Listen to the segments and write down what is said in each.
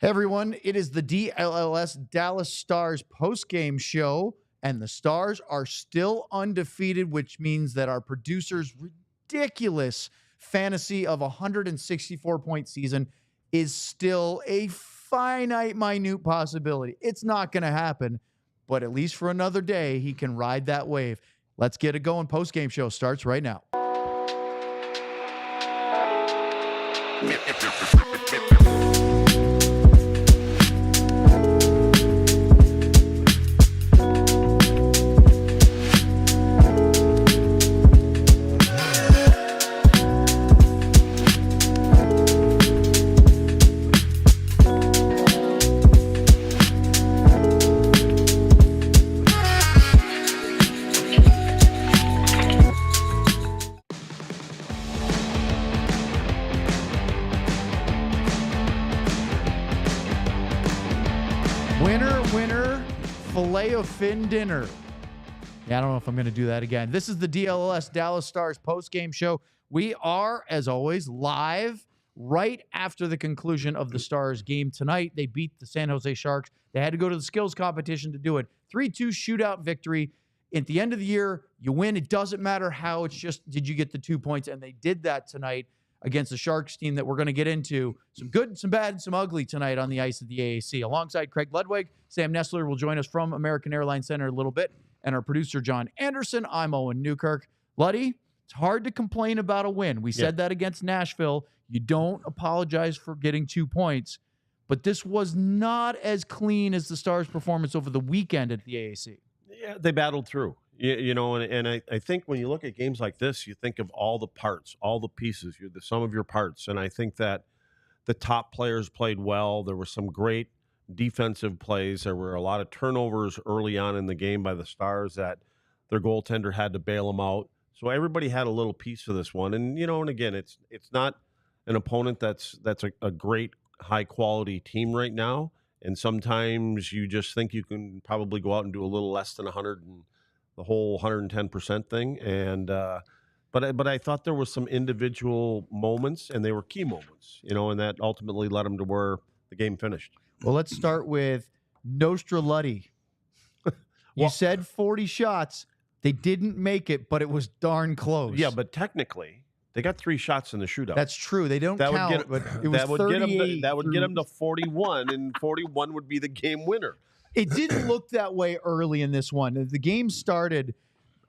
Hey everyone, it is the DLLS Dallas Stars postgame show, and the Stars are still undefeated, which means that our producer's ridiculous fantasy of a 164-point season is still a finite, minute possibility. It's not going to happen, but at least for another day, he can ride that wave. Let's get it going. Postgame show starts right now. Filet-O-Fin dinner. Yeah, I don't know if I'm going to do that again. This is the DLLS Dallas Stars postgame show. We are, as always, live right after the conclusion of the Stars game tonight. They beat the San Jose Sharks. They had to go to the skills competition to do it. 3-2 shootout victory. At the end of the year, you win. It doesn't matter how. It's just, did you get the 2 points? And they did that tonight against the Sharks team that we're going to get into. Some good, some bad, some ugly tonight on the ice at the AAC. Alongside Craig Ludwig, Sam Nestler will join us from American Airlines Center in a little bit, and our producer, John Anderson. I'm Owen Newkirk. Luddy, it's hard to complain about a win. We said that against Nashville. You don't apologize for getting 2 points, but this was not as clean as the Stars' performance over the weekend at the AAC. Yeah, they battled through. You know, and I think when you look at games like this, you think of all the parts, all the pieces, the sum of your parts. And I think that the top players played well. There were some great defensive plays. There were a lot of turnovers early on in the game by the Stars that their goaltender had to bail them out. So everybody had a little piece of this one. And, you know, and again, it's not an opponent that's a great high-quality team right now. And sometimes you just think you can probably go out and do a little less than 100 and the whole 110% thing. And but I thought there were some individual moments, and they were key moments, you know, and that ultimately led them to where the game finished. Well, let's start with Nostra Luddy. You said 40 shots. They didn't make it, but it was darn close. Yeah, but technically, they got 3 shots in the shootout. That's true. They don't count, but it was 38. That would get them to 41, and 41 would be the game winner. It didn't look that way early in this one. The game started,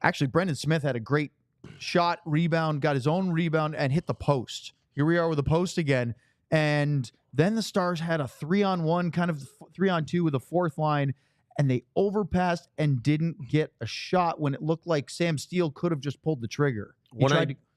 actually, Brendan Smith had a great shot, rebound, got his own rebound, and hit the post. Here we are with the post again. And then the Stars had a 3-on-1, kind of 3-on-2 with a fourth line, and they overpassed and didn't get a shot when it looked like Sam Steele could have just pulled the trigger. When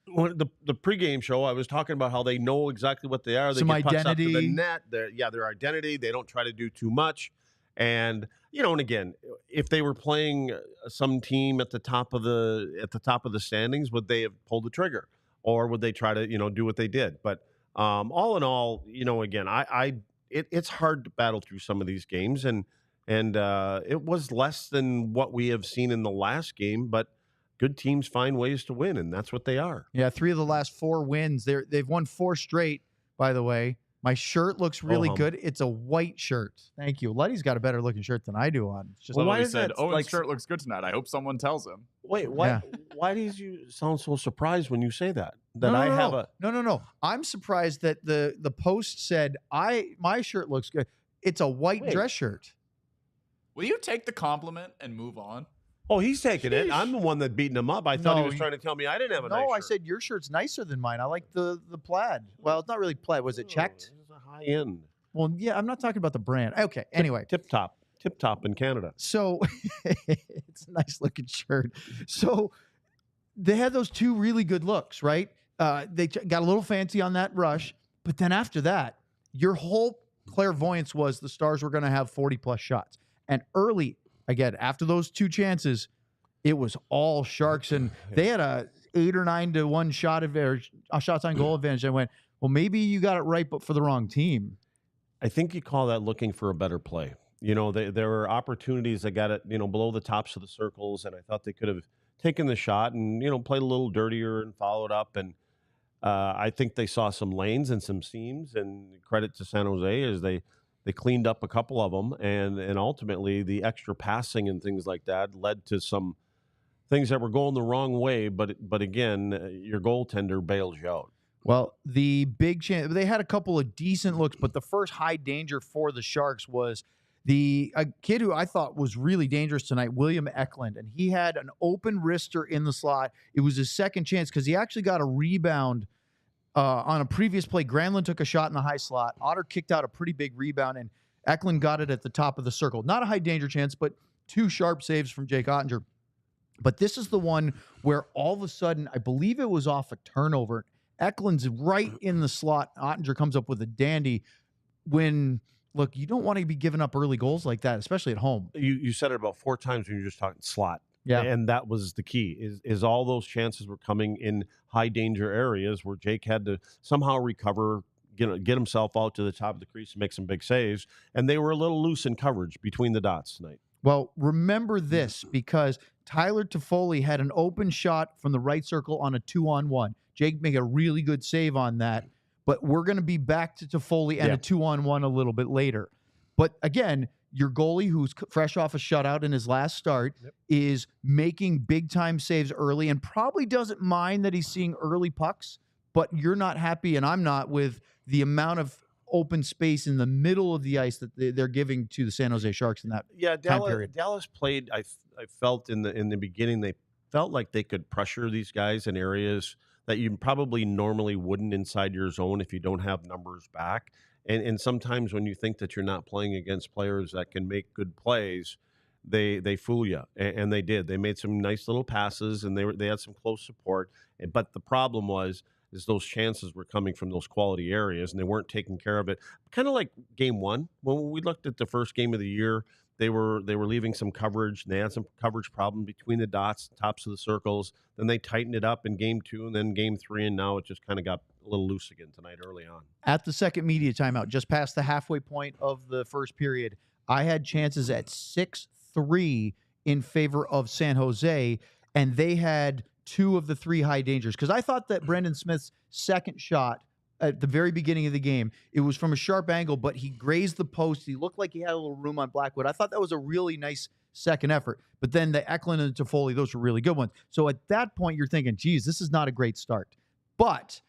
the pregame show, I was talking about how they know exactly what they are. They some get pucks identity. up to the net. Their identity. They don't try to do too much. And, you know, and again, if they were playing some team at the top of the standings, would they have pulled the trigger, or would they try to, you know, do what they did? But all in all, you know, again, it's hard to battle through some of these games, and it was less than what we have seen in the last game, but good teams find ways to win, and that's what they are. Yeah, 3 of the last 4 wins. They've won 4 straight, by the way. My shirt looks really good. It's a white shirt. Thank you. Luddy's got a better looking shirt than I do on. It's just why he said, Owen's shirt looks good tonight. I hope someone tells him. Wait, why did you sound so surprised when you say that? No. I'm surprised that the post said my shirt looks good. It's a white dress shirt. Will you take the compliment and move on? Oh, he's taking it. I'm the one that beating him up. I thought he was trying to tell me I didn't have a nice shirt. No, I said your shirt's nicer than mine. I like the plaid. Well, it's not really plaid. Was it checked? It's a high end. Well, yeah, I'm not talking about the brand. Okay, anyway. Tip top in Canada. So it's a nice looking shirt. So they had those 2 really good looks, right? They got a little fancy on that rush, but then after that, your whole clairvoyance was the Stars were going to have 40-plus shots. And early, again, after those 2 chances, it was all Sharks, and they had a 8 or 9 to 1 shot advantage, shots on goal advantage. I went, well, maybe you got it right, but for the wrong team. I think you call that looking for a better play. You know, there were opportunities that got it, you know, below the tops of the circles, and I thought they could have taken the shot and, you know, played a little dirtier and followed up. And I think they saw some lanes and some seams, and credit to San Jose as they They cleaned up a couple of them, and ultimately the extra passing and things like that led to some things that were going the wrong way. But again, your goaltender bails you out. Well, the big chance, they had a couple of decent looks, but the first high danger for the Sharks was a kid who I thought was really dangerous tonight, William Eklund, and he had an open wrister in the slot. It was his second chance because he actually got a rebound on a previous play. Granlund took a shot in the high slot. Otter kicked out a pretty big rebound, and Eklund got it at the top of the circle. Not a high danger chance, but 2 sharp saves from jakeoettinger. But this is the one where all of a sudden, I believe it was off a turnover. Eklund's right in the slot. Ottinger comes up with a dandy. Look, you don't want to be giving up early goals like that, especially at home. You said it about 4 times when you were just talking slot. Yeah. And that was the key, is all those chances were coming in high danger areas where Jake had to somehow recover, get himself out to the top of the crease and make some big saves. And they were a little loose in coverage between the dots tonight. Well, remember this, because Tyler Toffoli had an open shot from the right circle on a 2-on-1. Jake made a really good save on that, but we're going to be back to Toffoli and a 2-on-1 a little bit later. But again, your goalie, who's fresh off a shutout in his last start, is making big-time saves early and probably doesn't mind that he's seeing early pucks, but you're not happy, and I'm not, with the amount of open space in the middle of the ice that they're giving to the San Jose Sharks in that time period. Dallas played, I felt in the beginning, they felt like they could pressure these guys in areas that you probably normally wouldn't inside your zone if you don't have numbers back. And sometimes when you think that you're not playing against players that can make good plays, they fool you, and they did. They made some nice little passes, and they had some close support. But the problem is those chances were coming from those quality areas, and they weren't taking care of it. Kind of like Game 1 when we looked at the first game of the year. They were leaving some coverage, and they had some coverage problem between the dots, tops of the circles. Then they tightened it up in Game 2 and then Game 3, and now it just kind of got a little loose again tonight early on. At the second media timeout, just past the halfway point of the first period, I had chances at 6-3 in favor of San Jose, and they had 2 of the 3 high dangers. Because I thought that Brendan Smith's second shot at the very beginning of the game, it was from a sharp angle, but he grazed the post. He looked like he had a little room on Blackwood. I thought that was a really nice second effort. But then the Eklund and Toffoli, those were really good ones. So at that point, you're thinking, geez, this is not a great start. But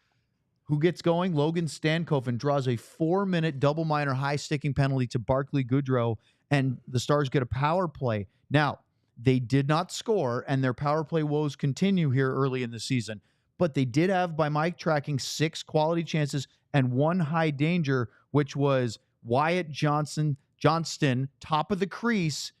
who gets going? Logan Stankoven draws a 4-minute double minor high sticking penalty to Barclay Goodrow, and the Stars get a power play. Now, they did not score, and their power play woes continue here early in the season. But they did have, by my tracking, 6 quality chances and 1 high danger, which was Wyatt Johnston, top of the crease,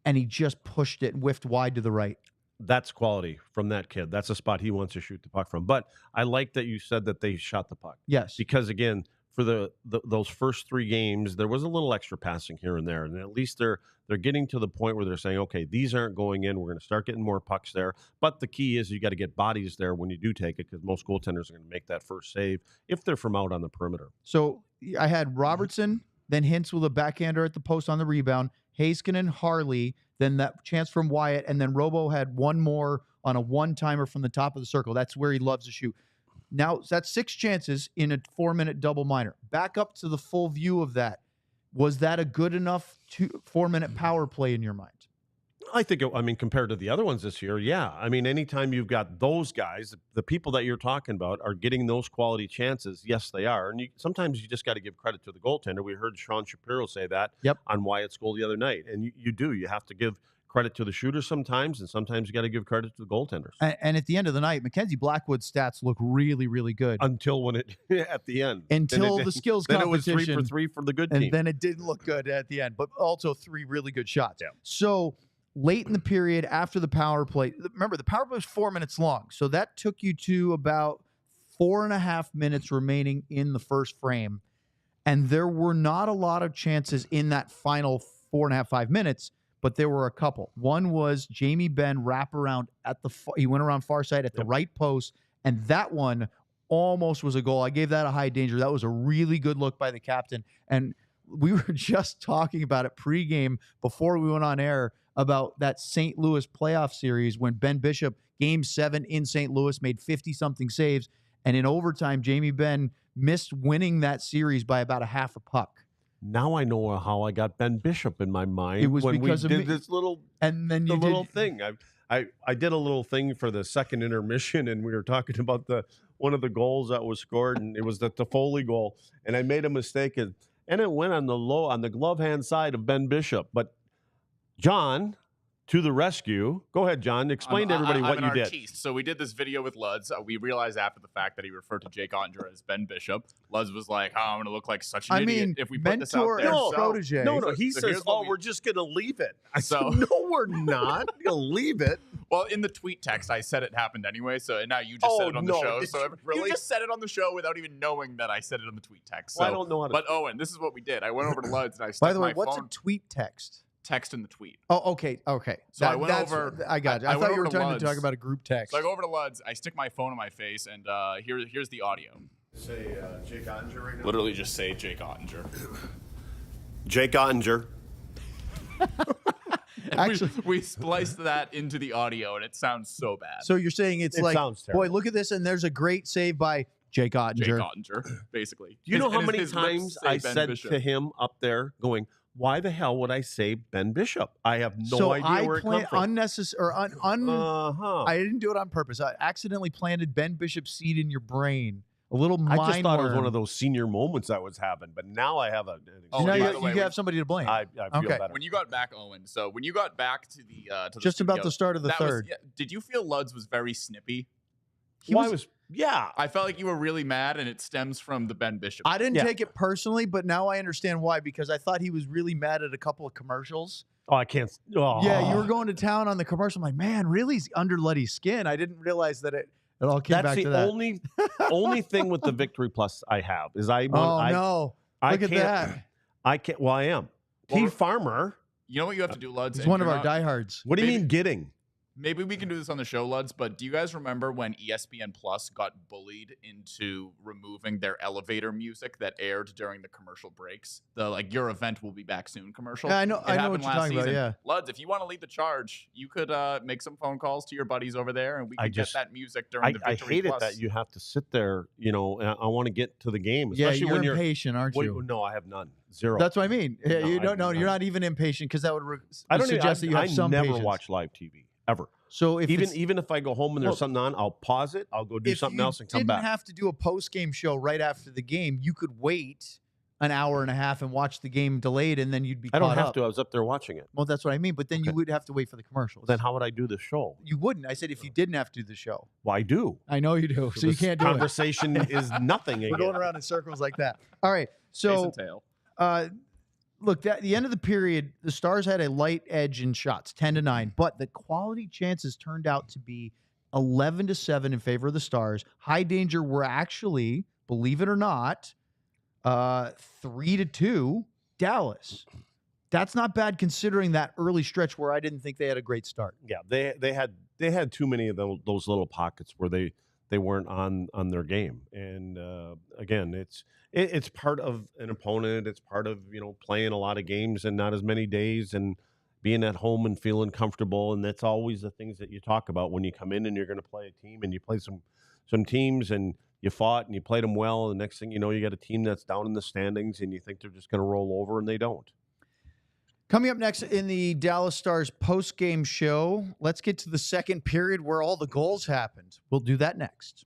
and he just pushed it and whiffed wide to the right. That's quality from that kid. That's a spot he wants to shoot the puck from. But I like that you said that they shot the puck. Yes. Because, again, for those first 3 games, there was a little extra passing here and there. And at least they're getting to the point where they're saying, okay, these aren't going in. We're going to start getting more pucks there. But the key is you got to get bodies there when you do take it, because most goaltenders are going to make that first save if they're from out on the perimeter. So I had Robertson, then Hintz with a backhander at the post on the rebound, Heiskanen, Harley, then that chance from Wyatt, and then Robo had 1 more on a one-timer from the top of the circle. That's where he loves to shoot. Now, that's 6 chances in a 4-minute double minor. Back up to the full view of that. Was that a good enough 4-minute power play in your mind? I think, compared to the other ones this year, yeah. I mean, anytime you've got those guys, the people that you're talking about are getting those quality chances. Yes, they are. And sometimes you just got to give credit to the goaltender. We heard Sean Shapiro say that on Wyatt's goal the other night. And you do. You have to give credit to the shooter sometimes, and sometimes you got to give credit to the goaltenders. And at the end of the night, Mackenzie Blackwood's stats look really, really good. Until at the end. Until the skills competition. Then it was 3 for 3 for the good team. And then it didn't look good at the end, but also 3 really good shots. Yeah. So late in the period after the power play, remember the power play was 4 minutes long. So that took you to about 4.5 minutes remaining in the first frame. And there were not a lot of chances in that final 4.5, 5 minutes, but there were a couple. One was jamiebenn wraparound he went around far side at the right post, and that one almost was a goal. I gave that a high danger. That was a really good look by the captain. And we were just talking about it pregame before we went on air about that St. Louis playoff series when Ben Bishop, Game 7 in St. Louis, made 50-something saves, and in overtime, jamiebenn missed winning that series by about a half a puck. Now I know how I got Ben Bishop in my mind. It was when because we of did me. this little And then you little did. thing. I did a little thing for the second intermission, and we were talking about one of the goals that was scored, and it was the Toffoli goal, and I made a mistake, and it went on the glove hand side of Ben Bishop. But John, to the rescue. Go ahead, John. Explain to everybody what I'm you an did. artiste. So we did this video with Luds. We realized after the fact that he referred to Jake Ottinger as Ben Bishop. Luds was like, "Oh, I'm going to look like such an idiot if we put this out mentor there." and protege. No, So- he so says, here's what we're just going to leave it. I So- said, no, we're not going to leave it. Well, in the tweet text, I said it happened anyway. So now you just said it on the show. Did So you really? you just said it on the show without even knowing that I said it on the tweet text. Well, So, I don't know how to. but Owen, this is what we did. I went over to Luds and I stuck By the way, my what's phone a tweet text? text in the tweet. Oh, okay. So I went that's- over- I got you. I I went thought you over were to trying to talk Luds. about a group text. So I go over to Luds, I stick my phone in my face, and here's the audio. Say Jake Ottinger right now. Literally just say Jake Ottinger. Jake Ottinger. Actually, we spliced that into the audio, and it sounds so bad. so you're saying it's It like, sounds boy, terrible. look at this, and there's a great save by Jake Ottinger. Jake Ottinger, basically. Do you know how And many his lips times say I Ben said Bishop. to him up there, going, "Why the hell would I say Ben Bishop? I have no idea where it comes from." Unnecessary or I didn't do it on purpose. I accidentally planted Ben Bishop's seed in your brain. A little mind I just thought it was worm. one of those senior moments I was having, but now I have Oh, now by you, the way, you have somebody to blame. I feel Okay. better. When you got back, Owen. So when you got back to the Just about studio, the start of the that was- third. yeah, did you feel Luds was very snippy? He Well, was- yeah. I felt like you were really mad, and it stems from the Ben Bishop. I didn't Yeah. take it personally, but now I understand why, because I thought he was really mad at a couple of commercials. Oh, I can't. Oh. Yeah, you were going to town on the commercial. I'm like, man, really? He's under Luddy's skin. I didn't realize that it all came That's back the to that. only thing with the Victory Plus I have is Oh, no. I Look at can't, that. I can't. Well, I am. Well, T Farmer. You know what you have to do, Luds? He's and one of you're our not- What do you Maybe- mean getting? Maybe we can do this on the show, Luds, but do you guys remember when ESPN Plus got bullied into removing their elevator music that aired during the commercial breaks? The like your event will be back soon commercial. Yeah, I know It what happened you're last talking about, season. yeah. Luds, if you want to lead the charge, you could make some phone calls to your buddies over there and we I could just- get that music during the I Victory hate it Plus. that you have to sit there. You know, and I want to get to the game, Yeah, especially you're when you're. impatient, aren't Well, you? no, I have none. Zero. That's what I mean. Yeah, No, you I don't know. have You're none. not even impatient because that would I don't suggest that you have some never patience. watch live TV ever. So if it's- Even if I go home and there's Well, something on, I'll pause it. I'll go do if something you else and come didn't back. have to do a post-game show right after the game, you could wait an hour and a half and watch the game delayed, and then you'd be I don't caught have up. to. I was up there watching it. Well, that's what I mean. But then you Okay. would have to wait for the commercials. Then how would I do the show? You wouldn't. I said if you didn't have to do the show. Well, I do. I know you do. So you This can't do it. conversation is nothing We're again. going around in circles like that. All right. Chase So and tail. look, at the end of the period, the Stars had a light edge in shots, 10-9, but the quality chances turned out to be 11-7 in favor of the Stars. High danger were actually, believe it or not, 3-2 Dallas. That's not bad considering that early stretch where I didn't think they had a great start. Yeah, they had too many of those little pockets where they weren't on their game. And again, it's part of an opponent. It's part of playing a lot of games and not as many days and being at home and feeling comfortable. And that's always the things that you talk about when you come in and you're going to play a team and you play some teams and you fought and you played them well. And the next thing you know, you got a team that's down in the standings and you think they're just going to roll over and they don't. Coming up next in the Dallas Stars post-game show, let's get to the second period where all the goals happened. We'll do that next.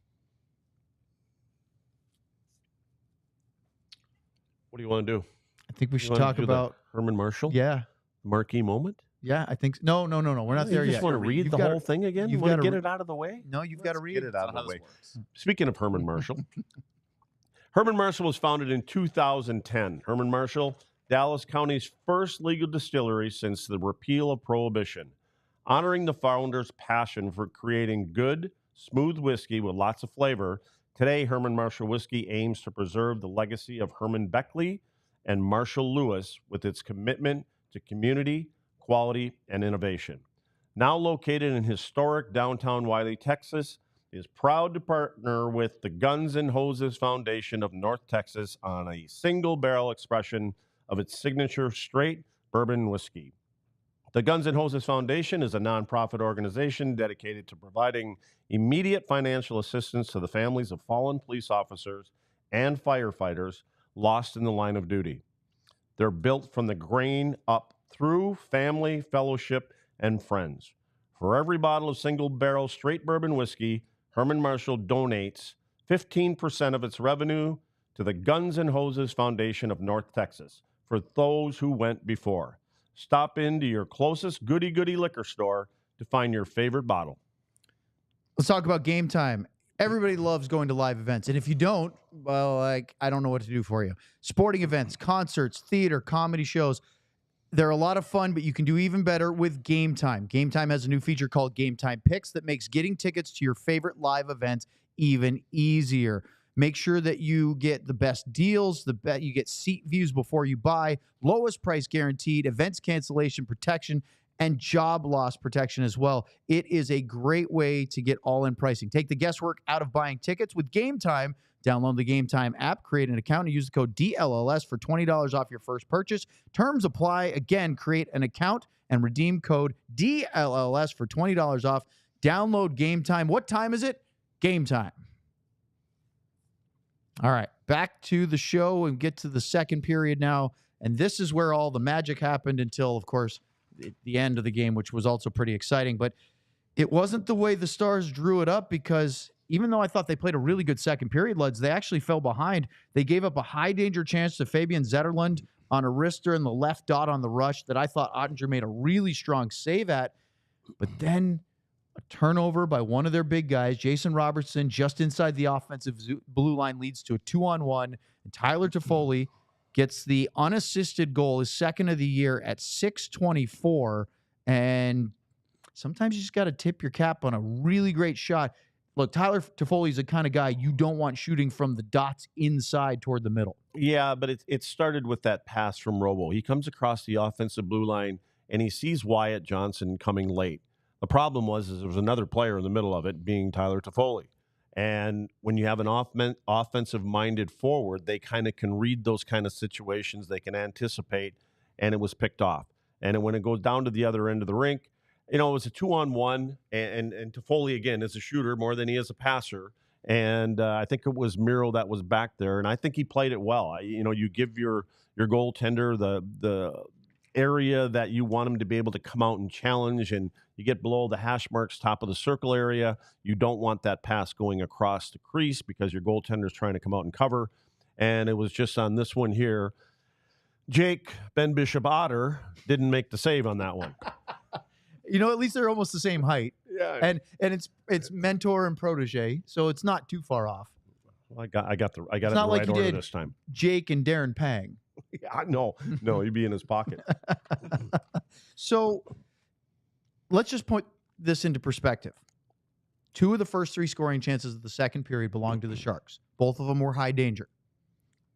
What do you want to do? I think we You should wanna talk do the about, Herman Marshall yeah, marquee moment. I think, no, we're not there You yet. just want to read You've the gotta- whole thing again? You you've want to gotta get re- it out of the way? No, you've got to read Get it out That's of not the how way. this works. Speaking of Herman Marshall, Herman Marshall was founded in 2010. Herman Marshall, Dallas County's first legal distillery since the repeal of Prohibition. Honoring the founder's passion for creating good, smooth whiskey with lots of flavor, today Herman Marshall Whiskey aims to preserve the legacy of Herman Beckley and Marshall Lewis with its commitment to community, quality, and innovation. Now located in historic downtown Wiley, Texas, is proud to partner with the Guns N' Hoses Foundation of North Texas on a single barrel expression of its signature straight bourbon whiskey. The Guns N' Hoses Foundation is a nonprofit organization dedicated to providing immediate financial assistance to the families of fallen police officers and firefighters lost in the line of duty. They're built from the grain up through family, fellowship, and friends. For every bottle of single barrel straight bourbon whiskey, Herman Marshall donates 15% of its revenue to the Guns and Hoses Foundation of North Texas for those who went before. Stop into your closest goody-goody liquor store to find your favorite bottle. Let's talk about Game Time. Everybody loves going to live events. And if you don't, well, I don't know what to do for you. Sporting events, concerts, theater, comedy shows. They're a lot of fun, but you can do even better with Game Time. Game Time has a new feature called Game Time Picks that makes getting tickets to your favorite live events even easier. Make sure that you get the best deals, you get seat views before you buy, lowest price guaranteed, events cancellation protection, and job loss protection as well. It is a great way to get all-in pricing. Take the guesswork out of buying tickets with Game Time. Download the Game Time app, create an account, and use the code DLLS for $20 off your first purchase. Terms apply. Again, create an account and redeem code DLLS for $20 off. Download Game Time. What time is it? Game Time. All right, back to the show and get to the second period now. And this is where all the magic happened until, of course, the end of the game, which was also pretty exciting. But it wasn't the way the Stars drew it up, because even though I thought they played a really good second period, Luds, they actually fell behind. They gave up a high-danger chance to Fabian Zetterlund on a wrister in the left dot on the rush that I thought Oettinger made a really strong save at. But then a turnover by one of their big guys, Jason Robertson, just inside the offensive blue line, leads to a 2-on-1. And Tyler Toffoli gets the unassisted goal, his second of the year, at 6:24. And sometimes you just got to tip your cap on a really great shot. Look, Tyler Toffoli is the kind of guy you don't want shooting from the dots inside toward the middle. Yeah, but it started with that pass from Robo. He comes across the offensive blue line, and he sees Wyatt Johnston coming late. The problem was there was another player in the middle of it, being Tyler Toffoli. And when you have an offensive-minded forward, they kind of can read those kind of situations. They can anticipate, and it was picked off. And when it goes down to the other end of the rink, it was a 2-on-1, and Toffoli, again, is a shooter more than he is a passer. And I think it was Miro that was back there, and I think he played it well. You give your goaltender the area that you want him to be able to come out and challenge, and you get below the hash marks, top of the circle area. You don't want that pass going across the crease because your goaltender is trying to come out and cover. And it was just on this one here, Jake Ben Bishop Otter didn't make the save on that one. At least they're almost the same height. Yeah, and it's mentor and protege, so it's not too far off. Well, I got it in the not like right you order did this time. Jake and Darren Pang. Yeah, no, he'd be in his pocket. So let's just put this into perspective. 2 of the first 3 scoring chances of the second period belonged to the Sharks. Both of them were high danger.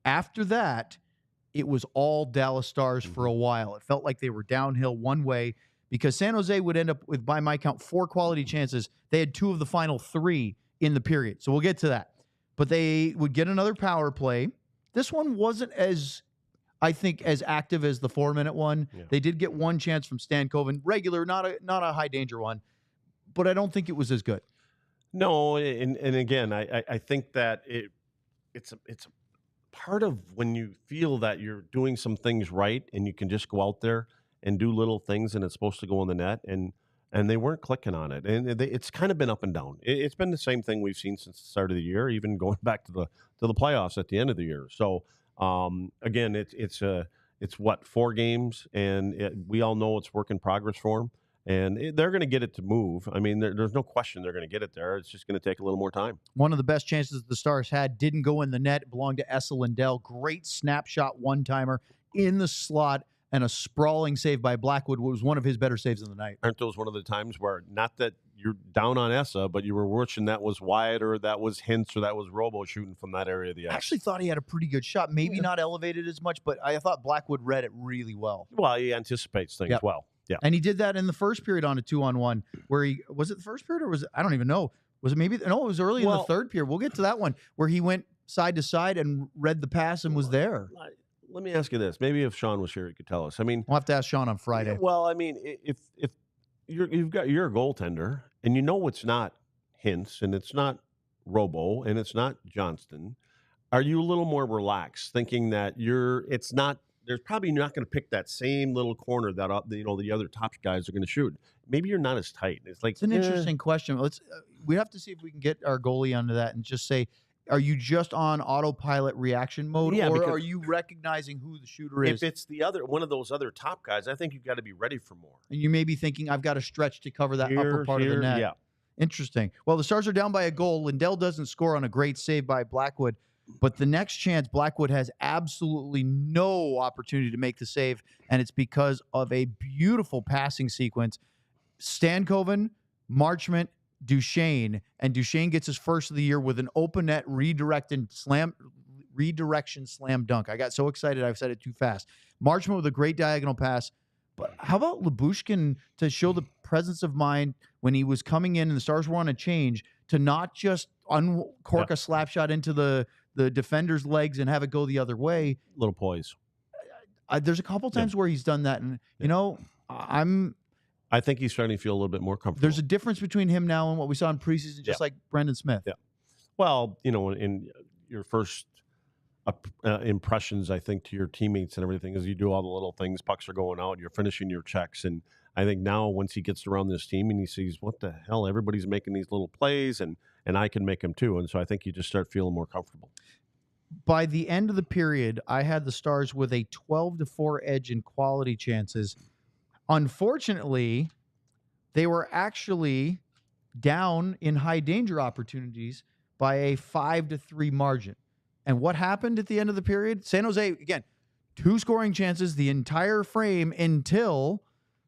After that, it was all Dallas Stars for a while. It felt like they were downhill one way, because San Jose would end up with, by my count, 4 quality chances. They had 2 of the final 3 in the period. So we'll get to that. But they would get another power play. This one wasn't as active as the 4-minute one. Yeah. They did get 1 chance from Stankoven, regular, not a high danger one, but I don't think it was as good. No, and again, I think that it's a part of when you feel that you're doing some things right and you can just go out there and do little things and it's supposed to go in the net, and they weren't clicking on it, and it's kind of been up and down. It's been the same thing we've seen since the start of the year, even going back to the playoffs at the end of the year. So again, it's 4 games, and we all know it's work in progress for them, and they're going to get it to move. I mean, there's no question they're going to get it there. It's just going to take a little more time. One of the best chances the Stars had didn't go in the net. It belonged to Esa Lindell. Great snapshot one-timer in the slot, and a sprawling save by Blackwood was one of his better saves of the night. Aren't those one of the times where, not that you're down on Esa, but you were wishing that was Wyatt or that was Hintz or that was Robo shooting from that area of the ice? I actually thought he had a pretty good shot. Maybe not elevated as much, but I thought Blackwood read it really well. Well, he anticipates things well. Yeah. And he did that in the first period on a 2-on-1 where was it the first period or was it, I don't even know. Was it maybe? No, it was early in the third period. We'll get to that one where he went side to side and read the pass and was there. Let me ask you this. Maybe if Sean was here, he could tell us. I mean, we'll have to ask Sean on Friday. Well, I mean, if you're a goaltender and you know it's not Hintz and it's not Robo and it's not Johnston, are you a little more relaxed thinking that there's probably not going to pick that same little corner that the other top guys are going to shoot. Maybe you're not as tight. It's like It's an interesting question. Let's we have to see if we can get our goalie onto that and just say, are you just on autopilot reaction mode, Yeah, or because are you recognizing who the shooter is? If it's one of those other top guys, I think you've got to be ready for more. And you may be thinking, I've got to stretch to cover that upper part of the net. Yeah. Interesting. Well, the Stars are down by a goal. Lindell doesn't score on a great save by Blackwood, but the next chance, Blackwood has absolutely no opportunity to make the save, and it's because of a beautiful passing sequence. Stankoven, Marchment, Duchesne, and Duchesne gets his first of the year with an open net redirection slam dunk. I got so excited I said it too fast. Marchment with a great diagonal pass. But how about Lyubushkin to show the presence of mind when he was coming in and the Stars were on a change to not just uncork a slap shot into the defender's legs and have it go the other way? Little poise. There's a couple times where he's done that, and I think he's starting to feel a little bit more comfortable. there's a difference between him now and what we saw in preseason, just like Brendan Smith. Yeah. Well, in your first impressions, I think, to your teammates and everything, is you do all the little things. Pucks are going out. You're finishing your checks. And I think now once he gets around this team and he sees, what the hell, everybody's making these little plays, and I can make them too. And so I think you just start feeling more comfortable. By the end of the period, I had the Stars with a 12-4 edge in quality chances. Unfortunately, they were actually down in high danger opportunities by a 5-3 margin. And what happened at the end of the period? San Jose, again, 2 scoring chances the entire frame until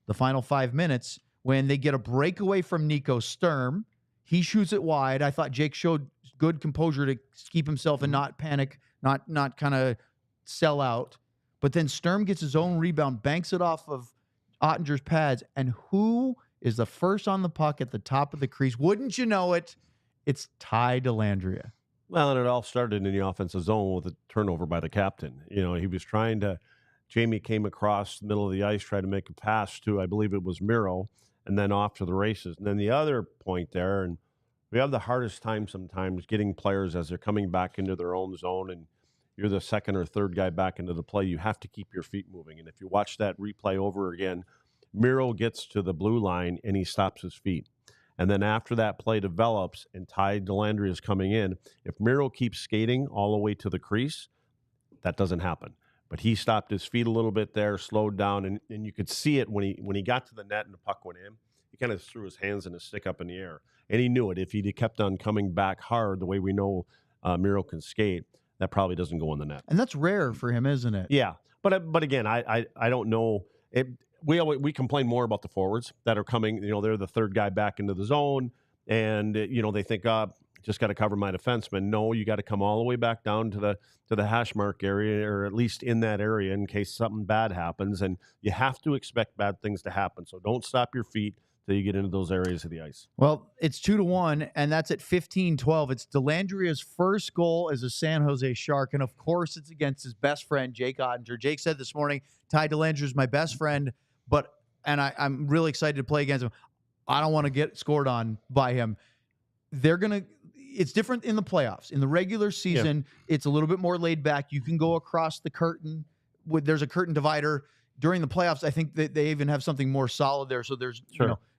the final 5 minutes when they get a breakaway from Nico Sturm. He shoots it wide. I thought Jake showed good composure to keep himself and not panic, not kind of sell out. But then Sturm gets his own rebound, banks it off of Ottinger's pads. And who is the first on the puck at the top of the crease? Wouldn't you know it? It's Ty Dellandrea. Well, and it all started in the offensive zone with a turnover by the captain. He was Jamie came across the middle of the ice, tried to make a pass to, I believe it was Miro, and then off to the races. And then the other point there, and we have the hardest time sometimes getting players as they're coming back into their own zone, and you're the second or third guy back into the play. You have to keep your feet moving. And if you watch that replay over again, Miro gets to the blue line and he stops his feet. And then after that play develops and Ty Dellandrea is coming in, if Miro keeps skating all the way to the crease, that doesn't happen. But he stopped his feet a little bit there, slowed down, and you could see it when he got to the net and the puck went in. He kind of threw his hands and his stick up in the air. And he knew it. If he'd kept on coming back hard the way we know Miro can skate, that probably doesn't go in the net. And that's rare for him, isn't it? Yeah. But again, I don't know. We complain more about the forwards that are coming. They're the third guy back into the zone, and they think, just got to cover my defenseman. No, you got to come all the way back down to the hash mark area, or at least in that area in case something bad happens. And you have to expect bad things to happen. So don't stop your feet till you get into those areas of the ice. Well, it's 2-1, and that's at 15-12. It's Dellandrea's first goal as a San Jose Shark, and of course, it's against his best friend, Jake Ottinger. Jake said this morning, Ty Dellandrea is my best friend, and I'm really excited to play against him. I don't want to get scored on by him. It's different in the playoffs. In the regular season, It's a little bit more laid back. You can go across the curtain. There's a curtain divider. During the playoffs, I think that they even have something more solid there, so there's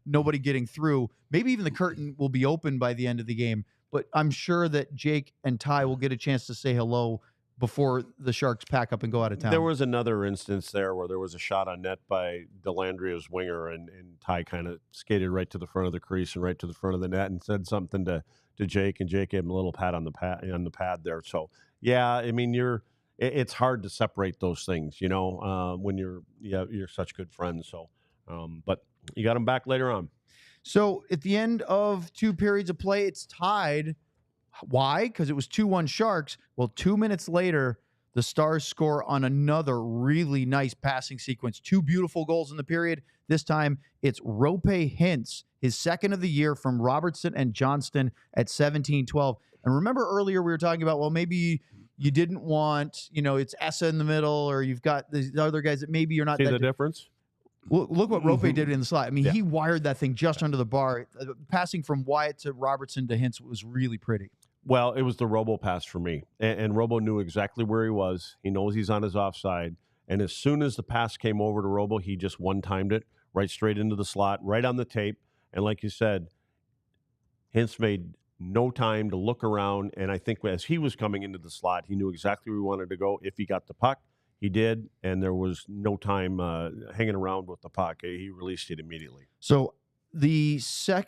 nobody getting through. Maybe even the curtain will be open by the end of the game, but I'm sure that Jake and Ty will get a chance to say hello before the Sharks pack up and go out of town. There was another instance there where there was a shot on net by Dellandrea's winger, and Ty kind of skated right to the front of the crease and right to the front of the net and said something to Jake, and Jake gave him a little pat on the pad there. So, yeah, I mean, it's hard to separate those things, when you're such good friends. So, but you got them back later on. So at the end of 2 periods of play, it's tied. Why? Because it was 2-1 Sharks. Well, 2 minutes later, the Stars score on another really nice passing sequence. 2 beautiful goals in the period. This time, it's roopehintz, his second of the year, from Robertson and Johnston at 17-12. And remember earlier we were talking about, well, maybe you didn't want, it's Essa in the middle, or you've got the other guys that maybe you're not. See the difference? Well, look what Rope did in the slot. I mean, he wired that thing just under the bar. Passing from Wyatt to Robertson to Hintz was really pretty. Well, it was the Robo pass for me. And Robo knew exactly where he was. He knows he's on his offside. And as soon as the pass came over to Robo, he just one-timed it right straight into the slot, right on the tape. And like you said, Hintz made no time to look around. And I think as he was coming into the slot, he knew exactly where he wanted to go. If he got the puck, he did. And there was no time hanging around with the puck. He released it immediately. So the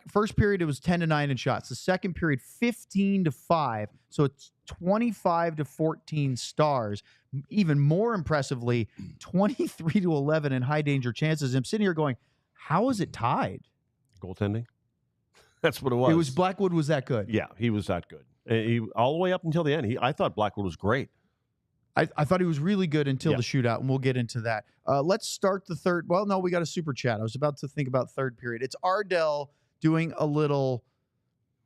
first period, it was 10-9 in shots. The second period, 15-5. So it's 25-14 Stars. Even more impressively, 23-11 in high danger chances. I'm sitting here going, how is it tied? Goaltending? That's what it was. It was Blackwood was that good. Yeah, he was that good. All the way up until the end. I thought Blackwood was great. I thought he was really good until the shootout, and we'll get into that. Let's start the third. Well, no, we got a super chat. I was about to think about third period. It's Ardell doing a little.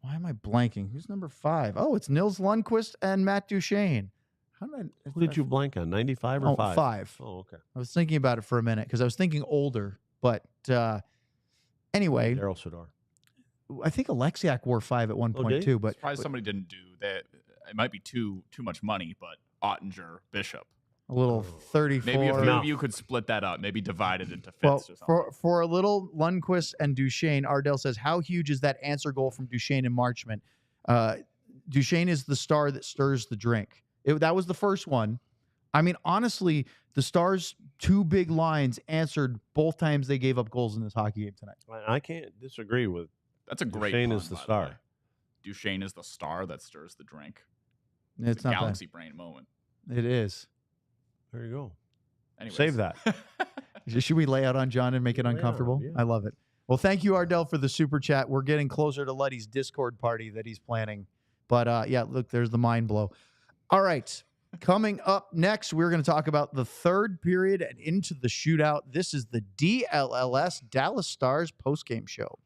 Why am I blanking? Who's number 5? Oh, it's Nils Lundqvist and Matt Duchene. Who did you blank on? 95 or 5? 5. Oh, okay. I was thinking about it for a minute because I was thinking older. But anyway. Daryl Sadar. I think Alexiak wore 5 at one point too. But surprised somebody didn't do that. It might be too much money, but Ottinger, Bishop. A little 34. Maybe a few of you could split that up. Maybe divide it into fifths or something. For a little Lundqvist and Duchene, Ardell says, how huge is that answer goal from Duchene and Marchment? Duchene is the star that stirs the drink. That was the first one. I mean, honestly, the Stars' 2 big lines answered both times they gave up goals in this hockey game tonight. I can't disagree with. That's a great. Duchene pun, is the by star. way. Duchene is the star that stirs the drink. It's a not galaxy brain moment. It is. There you go. Anyways. Save that. Should we lay out on John and make it uncomfortable? Yeah. I love it. Well, thank you, Ardell, for the super chat. We're getting closer to Luddy's Discord party that he's planning. But yeah, look, there's the mind blow. All right. Coming up next, we're going to talk about the third period and into the shootout. This is the DLLS Dallas Stars postgame show.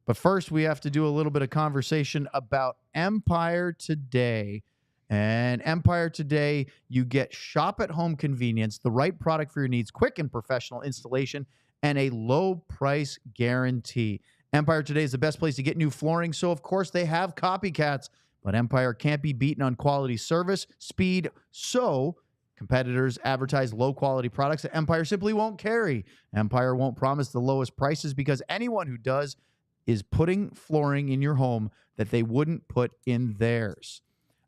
But first, we have to do a little bit of conversation about Empire Today. And Empire Today, you get shop-at-home convenience, the right product for your needs, quick and professional installation, and a low price guarantee. Empire Today is the best place to get new flooring, so of course they have copycats, but Empire can't be beaten on quality service, speed, so competitors advertise low-quality products that Empire simply won't carry. Empire won't promise the lowest prices because anyone who does is putting flooring in your home that they wouldn't put in theirs.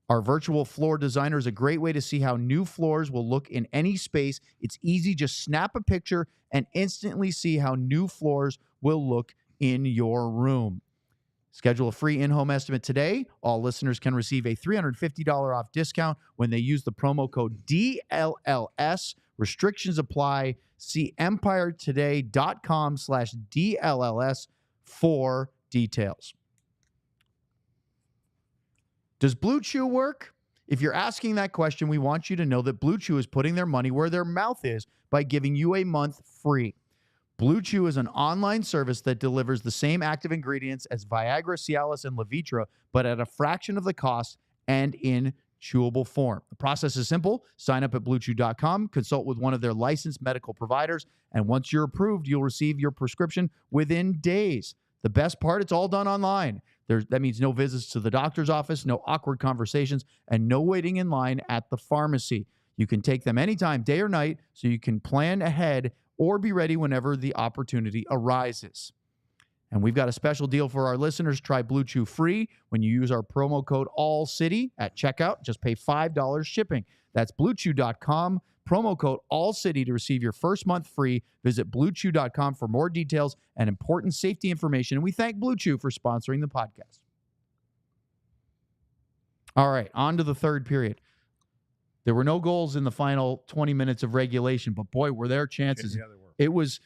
Our virtual floor designer is a great way to see how new floors will look in any space. It's easy, just snap a picture and instantly see how new floors will look in your room. Schedule a free in-home estimate today. All listeners can receive a $350 off discount when they use the promo code DLLS. Restrictions apply. See empiretoday.com/DLLS for details. Does Blue Chew work? If you're asking that question, we want you to know that Blue Chew is putting their money where their mouth is by giving you a month free. Blue Chew is an online service that delivers the same active ingredients as Viagra, Cialis, and Levitra, but at a fraction of the cost and in chewable form. The process is simple. Sign up at bluechew.com, consult with one of their licensed medical providers, and once you're approved, you'll receive your prescription within days. The best part, it's all done online. That means no visits to the doctor's office, no awkward conversations, and no waiting in line at the pharmacy. You can take them anytime, day or night, so you can plan ahead or be ready whenever the opportunity arises. And we've got a special deal for our listeners. Try Blue Chew free when you use our promo code ALLCITY at checkout. Just pay $5 shipping. That's bluechew.com, promo code ALLCITY to receive your first month free. Visit bluechew.com for more details and important safety information. And we thank Blue Chew for sponsoring the podcast. All right, on to the third period. There were no goals in the final 20 minutes of regulation, but boy, were there chances. Yeah, there were. It was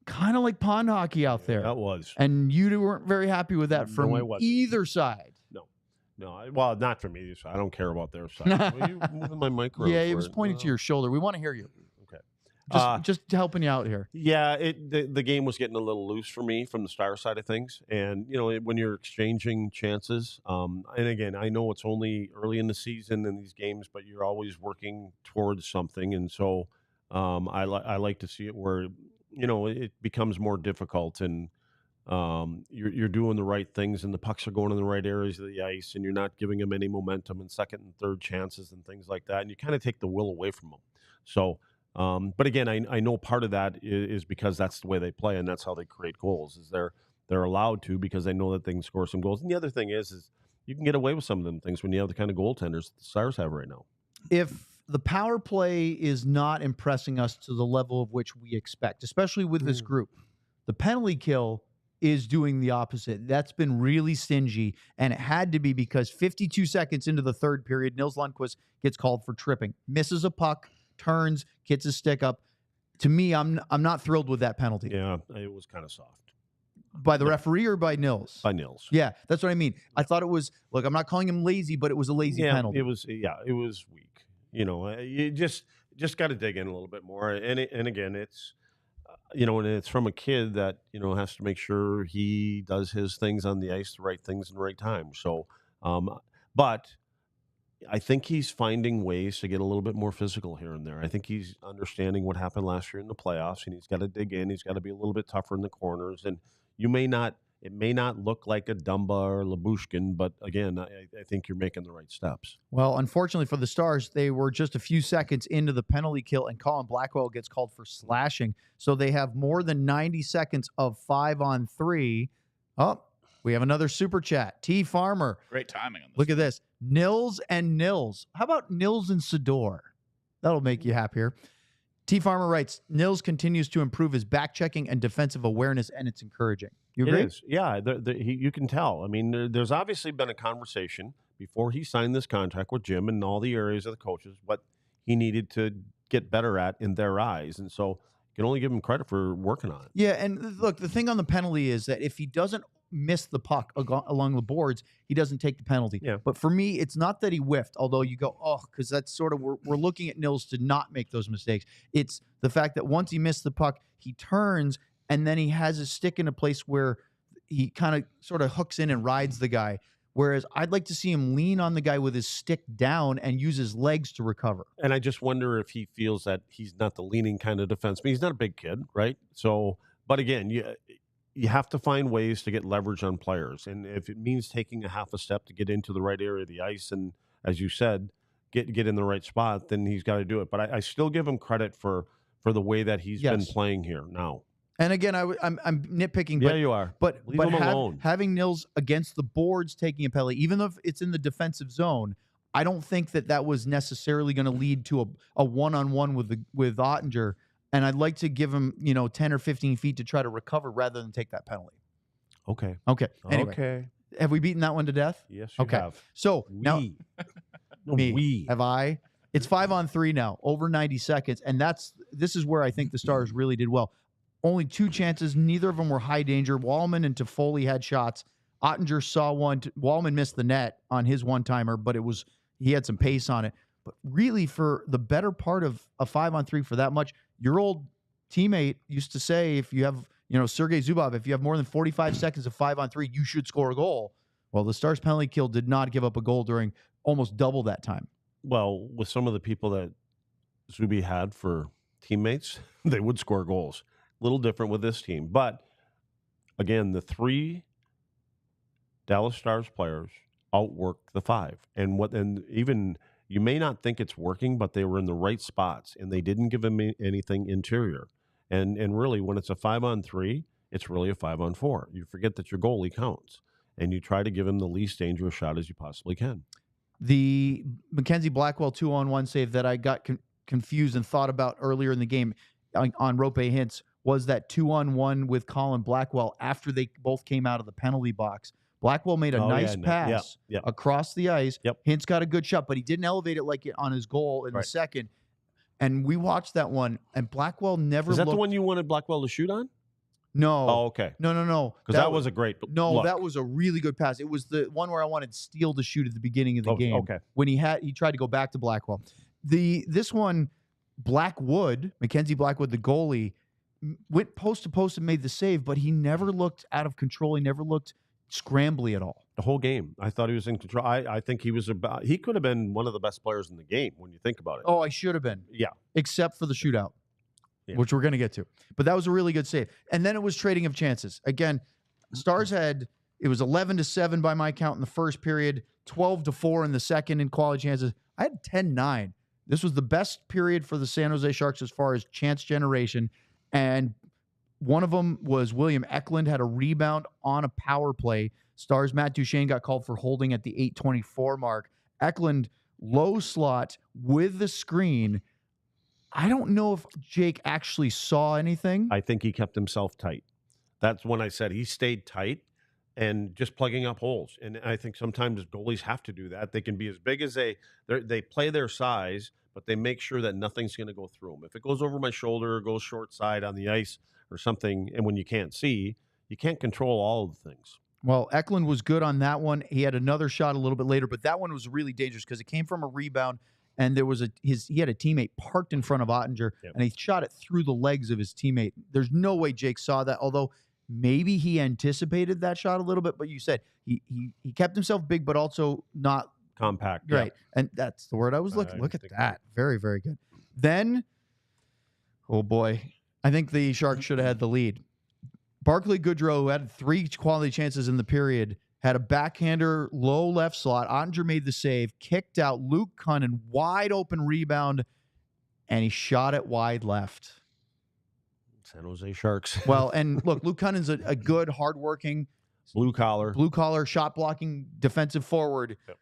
kind of like pond hockey out there. That was. And you weren't very happy with that from either side. No, well, not from either side. I don't care about their side. Well, you moving my micro? Yeah, it was pointing to your shoulder. We want to hear you. Okay. Just helping you out here. Yeah, the game was getting a little loose for me from the Star side of things. And, when you're exchanging chances, and again, I know it's only early in the season in these games, but you're always working towards something. And so I like to see it where, it becomes more difficult. And you're doing the right things and the pucks are going in the right areas of the ice and you're not giving them any momentum and second and third chances and things like that. And you kind of take the will away from them. So, but again, I know part of that is because that's the way they play and that's how they create goals. Is they're allowed to because they know that they can score some goals. And the other thing is you can get away with some of them things when you have the kind of goaltenders the Stars have right now. If the power play is not impressing us to the level of which we expect, especially with this group, the penalty kill is doing the opposite. That's been really stingy, and it had to be because 52 seconds into the third period, Nils Lundqvist gets called for tripping, misses a puck, turns, gets his stick up. To me, I'm not thrilled with that penalty. Yeah, it was kind of soft. By the referee or by Nils? By Nils. Yeah, that's what I mean. I thought it was, look, I'm not calling him lazy, but it was a lazy penalty. It was weak. You know, you just got to dig in a little bit more. And again, it's, and it's from a kid that, has to make sure he does his things on the ice, the right things in the right time. So, but I think he's finding ways to get a little bit more physical here and there. I think he's understanding what happened last year in the playoffs, and he's got to dig in. He's got to be a little bit tougher in the corners. And it may not look like a Dumba or Labushkin, but again, I think you're making the right steps. Well, unfortunately for the Stars, they were just a few seconds into the penalty kill, and Colin Blackwell gets called for slashing. So they have more than 90 seconds of 5-on-3. Oh, we have another super chat. T. Farmer. Great timing on this. Look at this. Nils and Nils. How about Nils and Sador? That'll make you happier. T. Farmer writes, Nils continues to improve his back-checking and defensive awareness, and it's encouraging. You agree? It is. Yeah, you can tell. I mean, there's obviously been a conversation before he signed this contract with Jim and all the areas of the coaches, what he needed to get better at in their eyes. And so you can only give him credit for working on it. Yeah, and look, the thing on the penalty is that if he doesn't miss the puck along the boards, he doesn't take the penalty. Yeah. But for me, it's not that he whiffed, although you go, because that's sort of, we're looking at Nils to not make those mistakes. It's the fact that once he missed the puck, he turns, and then he has his stick in a place where he kind of sort of hooks in and rides the guy. Whereas I'd like to see him lean on the guy with his stick down and use his legs to recover. And I just wonder if he feels that he's not the leaning kind of defenseman. He's not a big kid, right? So, but again, you have to find ways to get leverage on players. And if it means taking a half a step to get into the right area of the ice and, as you said, get in the right spot, then he's got to do it. But I still give him credit for the way that he's been playing here now. And again, I'm nitpicking. Yeah, you are. But Leave him alone. Having Nils against the boards taking a penalty, even though it's in the defensive zone, I don't think that was necessarily going to lead to a one-on-one with Oettinger. And I'd like to give him 10 or 15 feet to try to recover rather than take that penalty. Okay. Anyway, okay. Have we beaten that one to death? Yes, you have. So now, we have I? It's 5-on-3 now, over 90 seconds, and this is where I think the Stars really did well. Only 2 chances. Neither of them were high danger. Wallman and Toffoli had shots. Oettinger saw one. Wallman missed the net on his one-timer, but he had some pace on it. But really, for the better part of a 5-on-3 for that much, your old teammate used to say, if you have, Sergei Zubov, if you have more than 45 seconds of 5-on-3, you should score a goal. Well, the Stars penalty kill did not give up a goal during almost double that time. Well, with some of the people that Zuby had for teammates, they would score goals. A little different with this team. But, again, the 3 Dallas Stars players outwork the 5. And even you may not think it's working, but they were in the right spots, and they didn't give him anything interior. And really, when it's a 5-on-3, it's really a 5-on-4. You forget that your goalie counts, and you try to give him the least dangerous shot as you possibly can. The Mackenzie Blackwell 2-on-1 save that I got confused and thought about earlier in the game on roopehintz was that 2-on-1 with Colin Blackwell after they both came out of the penalty box. Blackwell made a nice pass across the ice. Hintz got a good shot, but he didn't elevate it like it on his goal in the second. And we watched that one, and Blackwell never Is that the one you wanted Blackwell to shoot on? No. Oh, okay. No. Because that was a great look. That was a really good pass. It was the one where I wanted Steele to shoot at the beginning of the game. Okay. When he tried to go back to Blackwell. This one, Mackenzie Blackwood, the goalie, went post to post and made the save, but he never looked out of control. He never looked scrambly at all. The whole game. I thought he was in control. I think he could have been one of the best players in the game when you think about it. Oh, I should have been. Yeah. Except for the shootout, which we're going to get to. But that was a really good save. And then it was trading of chances. Again, Stars had, it was 11-7 by my count in the first period, 12-4 in the second in quality chances. I had 10-9. This was the best period for the San Jose Sharks as far as chance generation. And one of them was William Eklund had a rebound on a power play. Stars Matt Duchene got called for holding at the 8:24 mark. Eklund low slot with the screen. I don't know if Jake actually saw anything. I think he kept himself tight. That's when I said he stayed tight and just plugging up holes. And I think sometimes goalies have to do that. They can be as big as they play their size, but they make sure that nothing's going to go through them. If it goes over my shoulder or goes short side on the ice or something, and when you can't see, you can't control all of the things. Well, Eklund was good on that one. He had another shot a little bit later, but that one was really dangerous because it came from a rebound, and there was he had a teammate parked in front of Oettinger, and he shot it through the legs of his teammate. There's no way Jake saw that, although maybe he anticipated that shot a little bit. But you said he kept himself big, but also not compact. Right, and that's the word I was looking. Look at that, very, very good. Then, oh boy, I think the Sharks should have had the lead. Barclay Goodrow, who had 3 quality chances in the period, had a backhander, low left slot. Oettinger made the save, kicked out. Luke Cunnin, wide open rebound, and he shot it wide left. San Jose Sharks. Well, and look, Luke Cunning's a good, hardworking, blue collar, shot blocking defensive forward. Yep.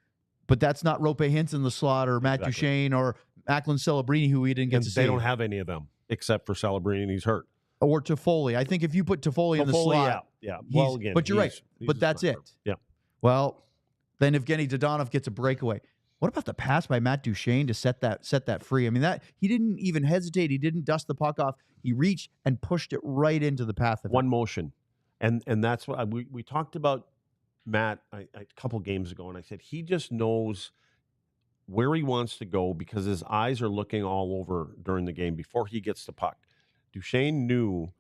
But that's not roopehintz in the slot or Matt Duchene or Macklin Celebrini, who we didn't get to see. They don't have any of them except for Celebrini, and he's hurt. Or Toffoli. I think if you put Toffoli in the slot. Yeah. Well, again, but you're right. But that's it. Yeah. Well, then Evgeny Dodonov gets a breakaway. What about the pass by Matt Duchene to set that free? I mean, that he didn't even hesitate. He didn't dust the puck off. He reached and pushed it right into the path of one motion. And that's what we talked about Matt a couple games ago, and I said he just knows where he wants to go because his eyes are looking all over during the game before he gets the puck. Duchene knew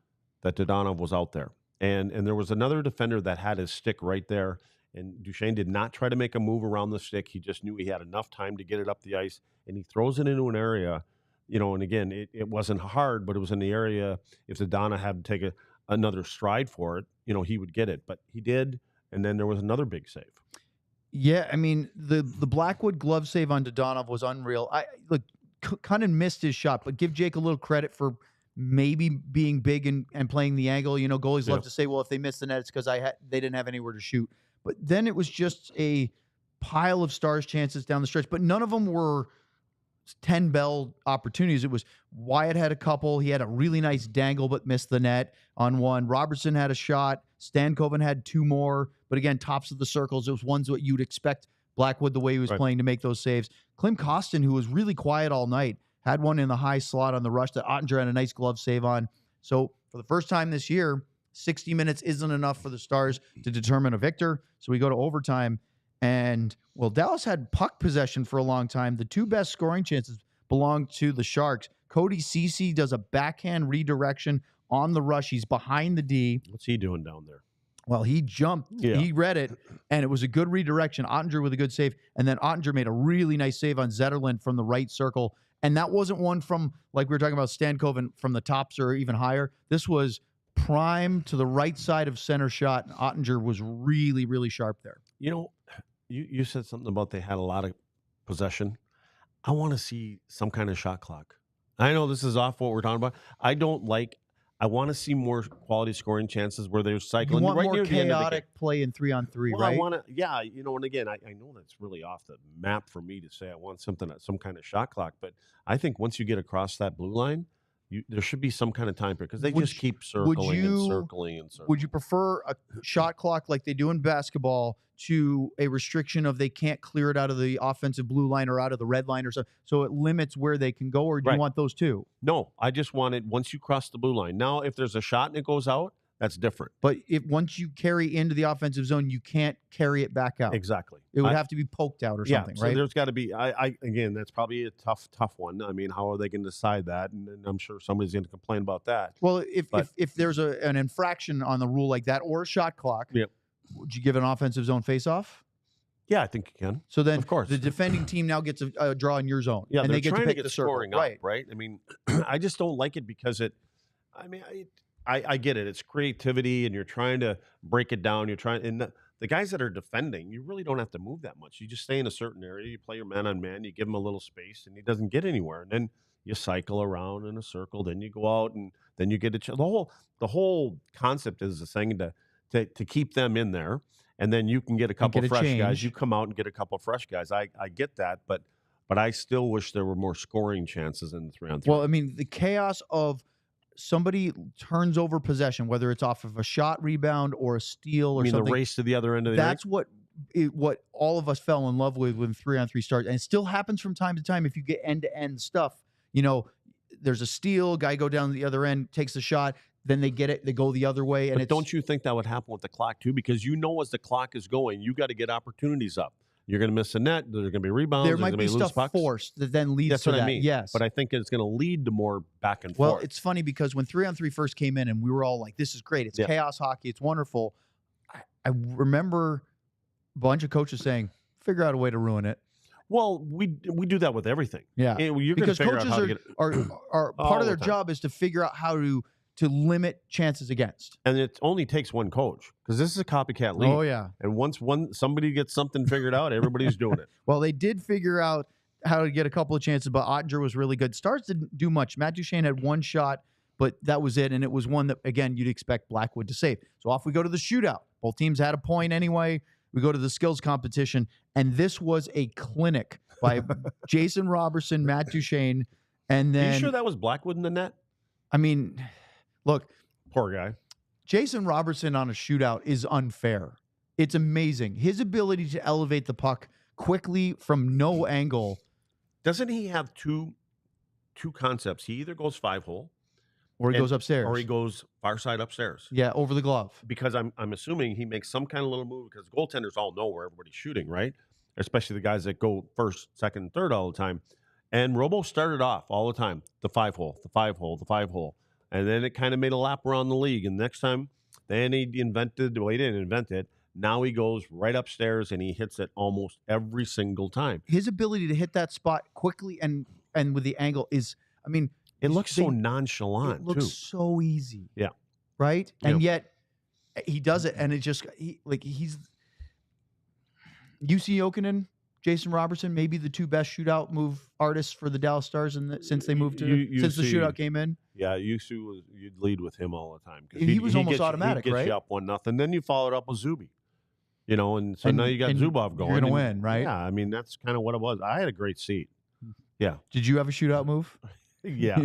that Dodonov was out there. And there was another defender that had his stick right there. And Duchene did not try to make a move around the stick. He just knew he had enough time to get it up the ice. And he throws it into an area, and again, it wasn't hard, but it was in the area. If Dodonov had to take another stride for it, he would get it. But he did. And then there was another big save. Yeah, I mean, the Blackwood glove save on Dodonov was unreal. Look, Cunnin missed his shot, but give Jake a little credit for maybe being big and playing the angle. Goalies love to say, well, if they miss the net, it's because they didn't have anywhere to shoot. But then it was just a pile of Stars chances down the stretch. But none of them were 10-bell opportunities. It was Wyatt had a couple. He had a really nice dangle but missed the net on one. Robertson had a shot. Stankoven had 2 more. But again, tops of the circles. It was ones what you'd expect Blackwood the way he was playing to make those saves. Klim Kostin, who was really quiet all night, had one in the high slot on the rush that Oettinger had a nice glove save on. So for the first time this year, 60 minutes isn't enough for the Stars to determine a victor. So we go to overtime. And, well, Dallas had puck possession for a long time. The 2 best scoring chances belonged to the Sharks. Cody Ceci does a backhand redirection on the rush. He's behind the D. What's he doing down there? Well, he jumped. Yeah. He read it, and it was a good redirection. Oettinger with a good save. And then Oettinger made a really nice save on Zetterlund from the right circle. And that wasn't one from, like we were talking about, Stankoven from the tops or even higher. This was prime to the right side of center shot, and Oettinger was really, really sharp there. You said something about they had a lot of possession. I want to see some kind of shot clock. I know this is off what we're talking about. I want to see more quality scoring chances where they're cycling. You want right more near chaotic play in 3-on-3, right? I want to, and again, I know that's really off the map for me to say I want some kind of shot clock, but I think once you get across that blue line, there should be some kind of time period because they just keep circling and circling. Would you prefer a shot clock like they do in basketball to a restriction of they can't clear it out of the offensive blue line or out of the red line or so it limits where they can go, or do you want those two? No, I just want it once you cross the blue line. Now, if there's a shot and it goes out, that's different. But if once you carry into the offensive zone, you can't carry it back out. Exactly. It would have to be poked out or something, so right? There's got to be. Again, that's probably a tough one. I mean, how are they going to decide that? And I'm sure somebody's going to complain about that. Well, if there's an infraction on the rule like that or a shot clock, would you give an offensive zone face-off? Yeah, I think you can. So then, of course, the defending team now gets a draw in your zone, and they get to pick the scoring circle, up, right? I mean, I just don't like it because I get it. It's creativity, and you're trying to break it down. You're trying, and the guys that are defending, you really don't have to move that much. You just stay in a certain area. You play your man on man. You give him a little space, and he doesn't get anywhere. And then you cycle around in a circle. Then you go out, and then you get the whole concept is the thing to keep them in there, and then you can get a couple fresh guys. You come out and get a couple fresh guys. I get that, but I still wish there were more scoring chances in the 3-on-3. Well, I mean, the chaos of somebody turns over possession, whether it's off of a shot rebound or a steal or something. The race to the other end of the That's what all of us fell in love with when 3-on-3 starts, and it still happens from time to time. If you get end-to-end stuff, there's a steal, guy go down the other end, takes the shot, then they get it, they go the other way, and don't you think that would happen with the clock too? Because as the clock is going, you got to get opportunities up. You're going to miss a net. There's going to be rebounds. There might be stuff forced that then leads to that. That's what I mean. Yes. But I think it's going to lead to more back and forth. Well, it's funny because when 3-on-3 first came in and we were all like, this is great. It's chaos hockey. It's wonderful. I remember a bunch of coaches saying, figure out a way to ruin it. Well, we do that with everything. Yeah. Because coaches are part of their job is to figure out how to limit chances against. And it only takes one coach because this is a copycat league. Oh, yeah. And once somebody gets something figured out, everybody's doing it. Well, they did figure out how to get a couple of chances, but Oettinger was really good. Stars didn't do much. Matt Duchene had one shot, but that was it. And it was one that, again, you'd expect Blackwood to save. So off we go to the shootout. Both teams had a point anyway. We go to the skills competition. And this was a clinic by Jason Robertson, Matt Duchene. And then. Are you sure that was Blackwood in the net? I mean, look. Poor guy. Jason Robertson on a shootout is unfair. It's amazing. His ability to elevate the puck quickly from no angle. Doesn't he have two concepts? He either goes 5-hole. Or he goes upstairs. Or he goes far side upstairs. Yeah, over the glove. Because I'm assuming he makes some kind of little move because goaltenders all know where everybody's shooting, right? Especially the guys that go first, second, third all the time. And Robo started off all the time, the 5-hole, the 5-hole, the 5-hole. And then it kind of made a lap around the league. And next time, then he invented, well, he didn't invent it. Now he goes right upstairs and he hits it almost every single time. His ability to hit that spot quickly and with the angle is, I mean, it looks so nonchalant, too. It looks so easy. Yeah. Right? And yet he does it, and it just he's UC Jokinen, Jason Robertson, maybe the two best shootout move artists for the Dallas Stars since they moved to since the shootout came in. Yeah, you'd lead with him all the time because he was almost automatic, he gets right? You up 1-0, then you followed up with Zuby. And so now you got Zubov going. You're gonna win, right? Yeah, I mean that's kind of what it was. I had a great seat. Yeah. Did you have a shootout move? Yeah.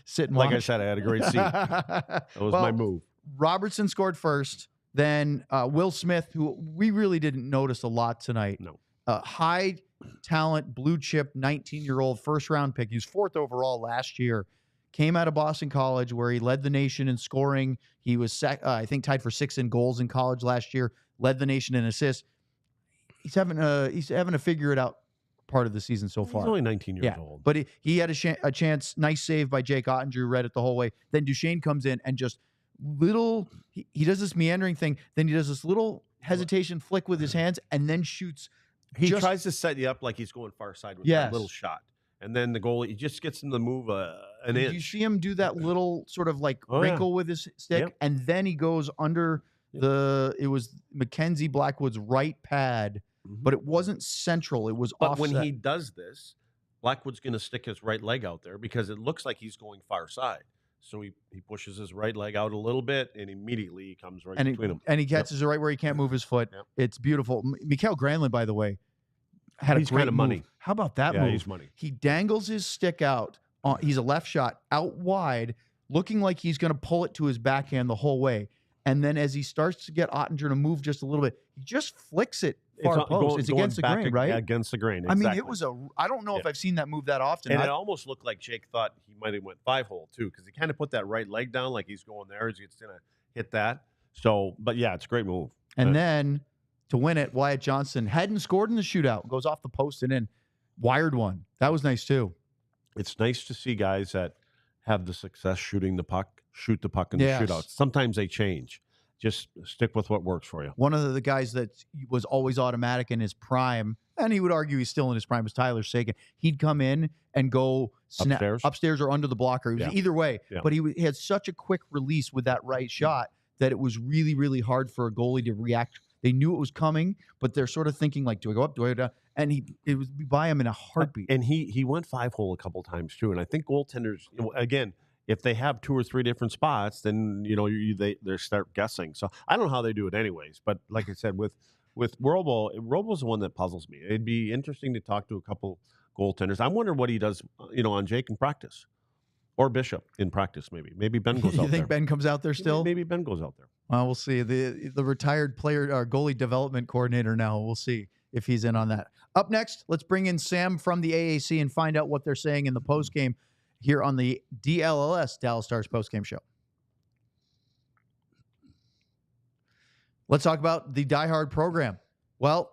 Sit and like watch. I said, I had a great seat. That was my move. Robertson scored first. Then Will Smith, who we really didn't notice a lot tonight. No. High talent, blue chip, 19-year-old first round pick. He was 4th overall last year. Came out of Boston College where he led the nation in scoring. He was, I think, tied for 6th in goals in college last year. Led the nation in assists. He's having to figure it out part of the season so far. He's only 19 years old. But he had a chance. Nice save by Jake Oettinger. Read it the whole way. Then Duchene comes in and just he does this meandering thing. Then he does this little hesitation flick with his hands and then shoots. He tries to set you up like he's going far side with that little shot. And then the goalie, he just gets him to move an inch. Did you see him do that little sort of like wrinkle with his stick? Yep. And then he goes under it was Mackenzie Blackwood's right pad, but it wasn't central. It was offset. But when he does this, Blackwood's going to stick his right leg out there because it looks like he's going far side. So he pushes his right leg out a little bit, and immediately he comes right between them. And he catches it right where he can't move his foot. Yep. It's beautiful. Mikael Granlund, by the way, had a great kind of money. Move. How about that move? Yeah, he's money. He dangles his stick out. He's a left shot out wide, looking like he's going to pull it to his backhand the whole way. And then as he starts to get Oettinger to move just a little bit, he just flicks it far post. It's against the grain, right? Against the grain, exactly. I mean, it was I don't know if I've seen that move that often. And it almost looked like Jake thought he might have went 5-hole too, because he kind of put that right leg down like he's going there as he's going to hit that. So, but yeah, it's a great move. And then to win it, Wyatt Johnston hadn't scored in the shootout, goes off the post and in, wired one. That was nice too. It's nice to see guys that have the success shooting the puck, shoot the puck in the shootout. Sometimes they change. just stick with what works for you. One of the guys that was always automatic in his prime, and he would argue he's still in his prime, was Tyler Seguin. He'd come in and go upstairs or under the blocker. It was either way, but he had such a quick release with that right shot that it was really, really hard for a goalie to react. They knew it was coming, but they're sort of thinking like, do I go up? Do I go down? And it was by him in a heartbeat. And he went 5-hole a couple times too. And I think goaltenders, again, if they have 2 or 3 different spots, then they start guessing. So I don't know how they do it anyways. But like I said, with Robo's the one that puzzles me. It'd be interesting to talk to a couple goaltenders. I wonder what he does, on Jake in practice, or Bishop in practice. Maybe Ben goes out there. You think Ben comes out there still? Maybe Ben goes out there. Well, we'll see. The retired player, our goalie development coordinator now. We'll see if he's in on that. Up next, let's bring in Sam from the AAC and find out what they're saying in the postgame here on the DLLS Dallas Stars postgame show. Let's talk about the Die Hard program. Well,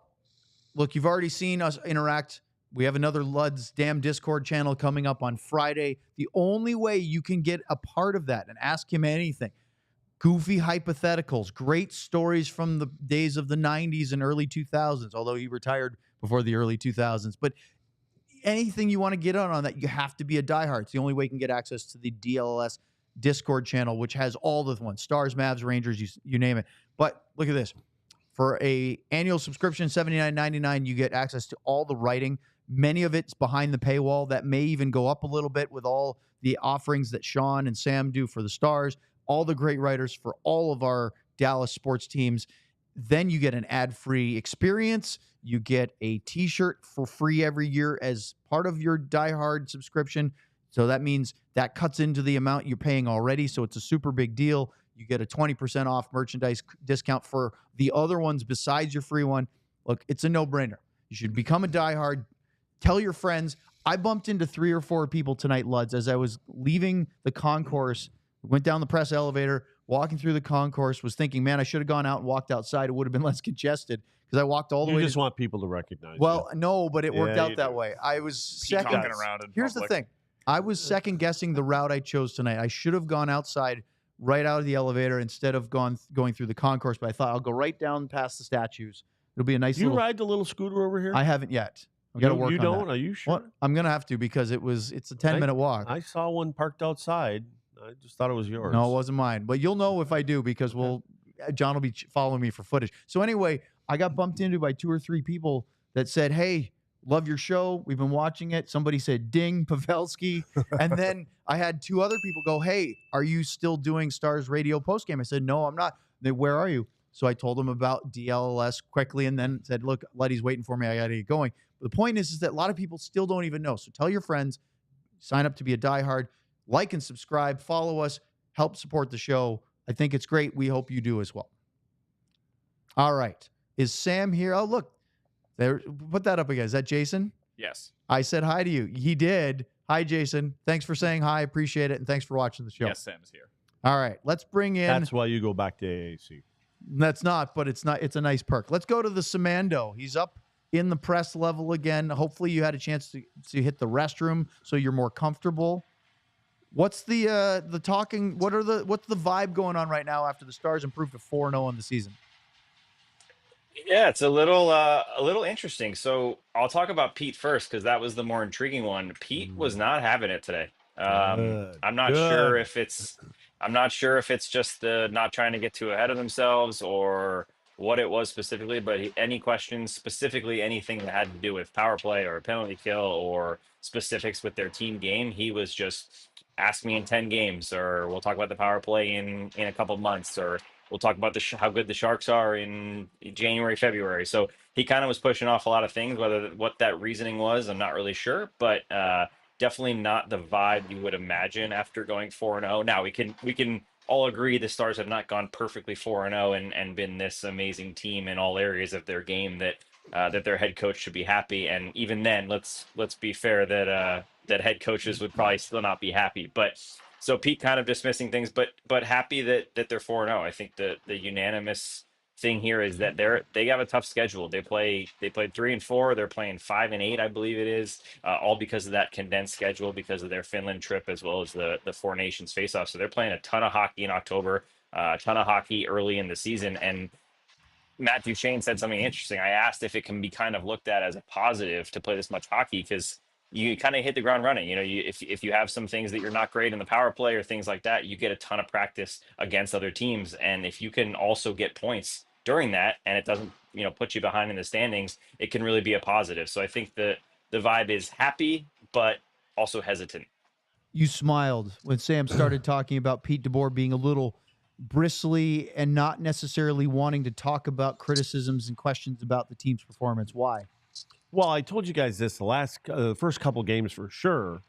look, you've already seen us interact. We have another Luds Damn Discord channel coming up on Friday. The only way you can get a part of that and ask him anything, goofy hypotheticals, great stories from the days of the 90s and early 2000s, although he retired before the early 2000s. But anything you want to get on that, you have to be a diehard. It's the only way you can get access to the DLLS Discord channel, which has all the ones, Stars, Mavs, Rangers, you name it. But look at this. For a annual subscription, $79.99, you get access to all the writing. Many of it's behind the paywall. That may even go up a little bit with all the offerings that Sean and Sam do for the Stars, all the great writers for all of our Dallas sports teams. Then you get an ad-free experience. You get a T-shirt for free every year as part of your diehard subscription. So that means that cuts into the amount you're paying already. So it's a super big deal. You get a 20% off merchandise discount for the other ones besides your free one. Look, it's a no-brainer. You should become a diehard. Tell your friends. I bumped into 3 or 4 people tonight, Luds, as I was leaving the concourse. Went down the press elevator, walking through the concourse, was thinking, man, I should have gone out and walked outside. It would have been less congested because I walked all the way. You just want people to recognize you. Well, no, but it worked out that way. I was second. Around in Here's public. the thing. I was second guessing the route I chose tonight. I should have gone outside right out of the elevator instead of going through the concourse, but I thought I'll go right down past the statues. It'll be a nice You ride the little scooter over here? I haven't yet. I got to work on don't? that. Are you sure? What? I'm going to have to because it's a 10-minute walk. I saw one parked outside. I just thought it was yours. No, it wasn't mine. But you'll know if I do because John will be following me for footage. So anyway, I got bumped into by 2 or 3 people that said, hey, love your show. We've been watching it. Somebody said, ding, Pavelski. And then I had 2 other people go, hey, are you still doing Stars Radio postgame? I said, no, I'm not. They, where are you? So I told them about DLLS quickly and then said, look, Letty's waiting for me. I got to get going. But the point is that a lot of people still don't even know. So tell your friends, sign up to be a diehard, like and subscribe, follow us, help support the show. I think it's great. We hope you do as well. All right. Is Sam here? Oh, look. There. Put that up again. Is that Jason? Yes. I said hi to you. He did. Hi, Jason. Thanks for saying hi. Appreciate it. And thanks for watching the show. Yes, Sam's here. All right. Let's bring in. That's why you go back to AAC. That's not, but it's not. It's a nice perk. Let's go to the Samando. He's up in the press level again. Hopefully you had a chance to hit the restroom so you're more comfortable. What's the talking? What's the vibe going on right now after the Stars improved to 4-0 on the season? Yeah, it's a little interesting. So I'll talk about Pete first because that was the more intriguing one. Pete was not having it today. I'm not sure if it's just the not trying to get too ahead of themselves or what it was specifically, but any questions, specifically anything that had to do with power play or a penalty kill or specifics with their team game, he was just ask me in 10 games, or we'll talk about the power play in a couple months, or we'll talk about how good the Sharks are in January, February. So he kind of was pushing off a lot of things. What that reasoning was, I'm not really sure, but definitely not the vibe you would imagine after going 4-0. Now we can all agree the Stars have not gone perfectly 4-0 and been this amazing team in all areas of their game that their head coach should be happy. And even then, let's be fair that head coaches would probably still not be happy. But so Pete kind of dismissing things, but happy that they're 4-0. I think the unanimous thing here is that they have a tough schedule. They played 3 and 4. They're playing 5 and 8, I believe it is, all because of that condensed schedule because of their Finland trip as well as the Four Nations face-off. So they're playing a ton of hockey in October. a ton of hockey early in the season. And Matt Duchene said something interesting. I asked if it can be kind of looked at as a positive to play this much hockey, because you kind of hit the ground running. If you have some things that you're not great in the power play or things like that, you get a ton of practice against other teams. And if you can also get points during that, and it doesn't, put you behind in the standings, it can really be a positive. So I think the vibe is happy, but also hesitant. You smiled when Sam started talking about Pete DeBoer being a little bristly and not necessarily wanting to talk about criticisms and questions about the team's performance. Why? Well, I told you guys this the first couple games for sure,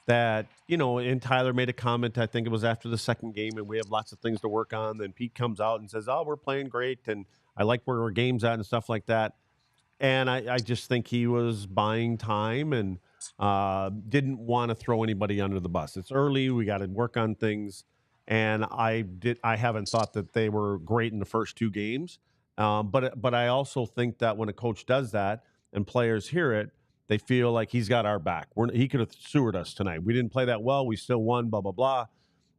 that, and Tyler made a comment, I think it was after the second game, and we have lots of things to work on. Then Pete comes out and says, oh, we're playing great, and I like where our game's at and stuff like that. And I just think he was buying time and didn't want to throw anybody under the bus. It's early. We got to work on things. And I haven't thought that they were great in the first two games. But I also think that when a coach does that and players hear it, they feel like he's got our back. He could have sewered us tonight. We didn't play that well. We still won, blah, blah, blah.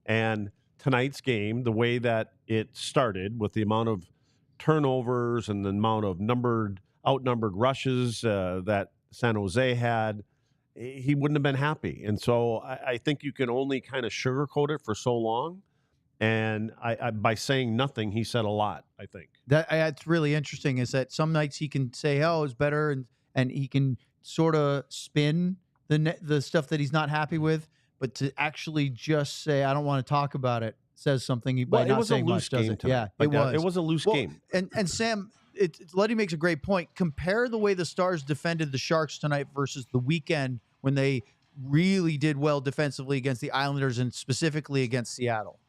And tonight's game, the way that it started with the amount of turnovers and the amount of outnumbered rushes that San Jose had, he wouldn't have been happy. And so I think you can only kind of sugarcoat it for so long. And I by saying nothing, he said a lot, I think. That's really interesting, is that some nights he can say, oh, it's better, and he can sort of spin the stuff that he's not happy with, but to actually just say, I don't want to talk about it, says something he might not say much, does it? Yeah, it was a loose game. And Sam, Letty makes a great point. Compare the way the Stars defended the Sharks tonight versus the weekend when they really did well defensively against the Islanders and specifically against Seattle.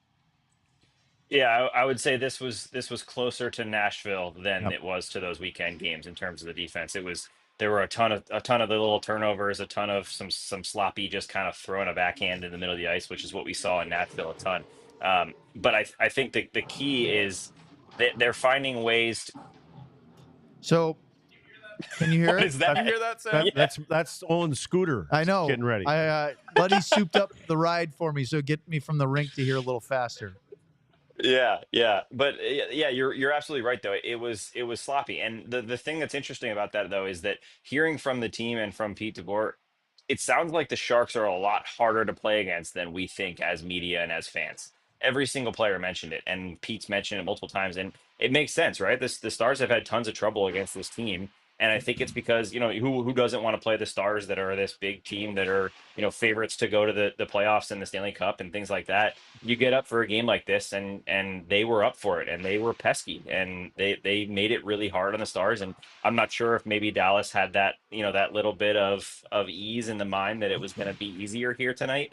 Yeah, I would say this was closer to Nashville than it was to those weekend games in terms of the defense. There were a ton of the little turnovers, a ton of some sloppy, just kind of throwing a backhand in the middle of the ice, which is what we saw in Nashville a ton. But I think the key is that they're finding ways. So, can you hear it? Is that? Can you hear that, Sam? That's Owen's scooter. I know. Getting ready. Buddy souped up the ride for me, so get me from the rink to here a little faster. Yeah, but yeah, you're absolutely right though. It was sloppy, and the thing that's interesting about that though is that hearing from the team and from Pete DeBoer, it sounds like the Sharks are a lot harder to play against than we think as media and as fans. Every single player mentioned it, and Pete's mentioned it multiple times, and it makes sense, right? The Stars have had tons of trouble against this team. And I think it's because, who doesn't want to play the Stars that are this big team that are, favorites to go to the playoffs and the Stanley Cup and things like that. You get up for a game like this, and they were up for it, and they were pesky, and they made it really hard on the Stars. And I'm not sure if maybe Dallas had that, that little bit of ease in the mind that it was going to be easier here tonight.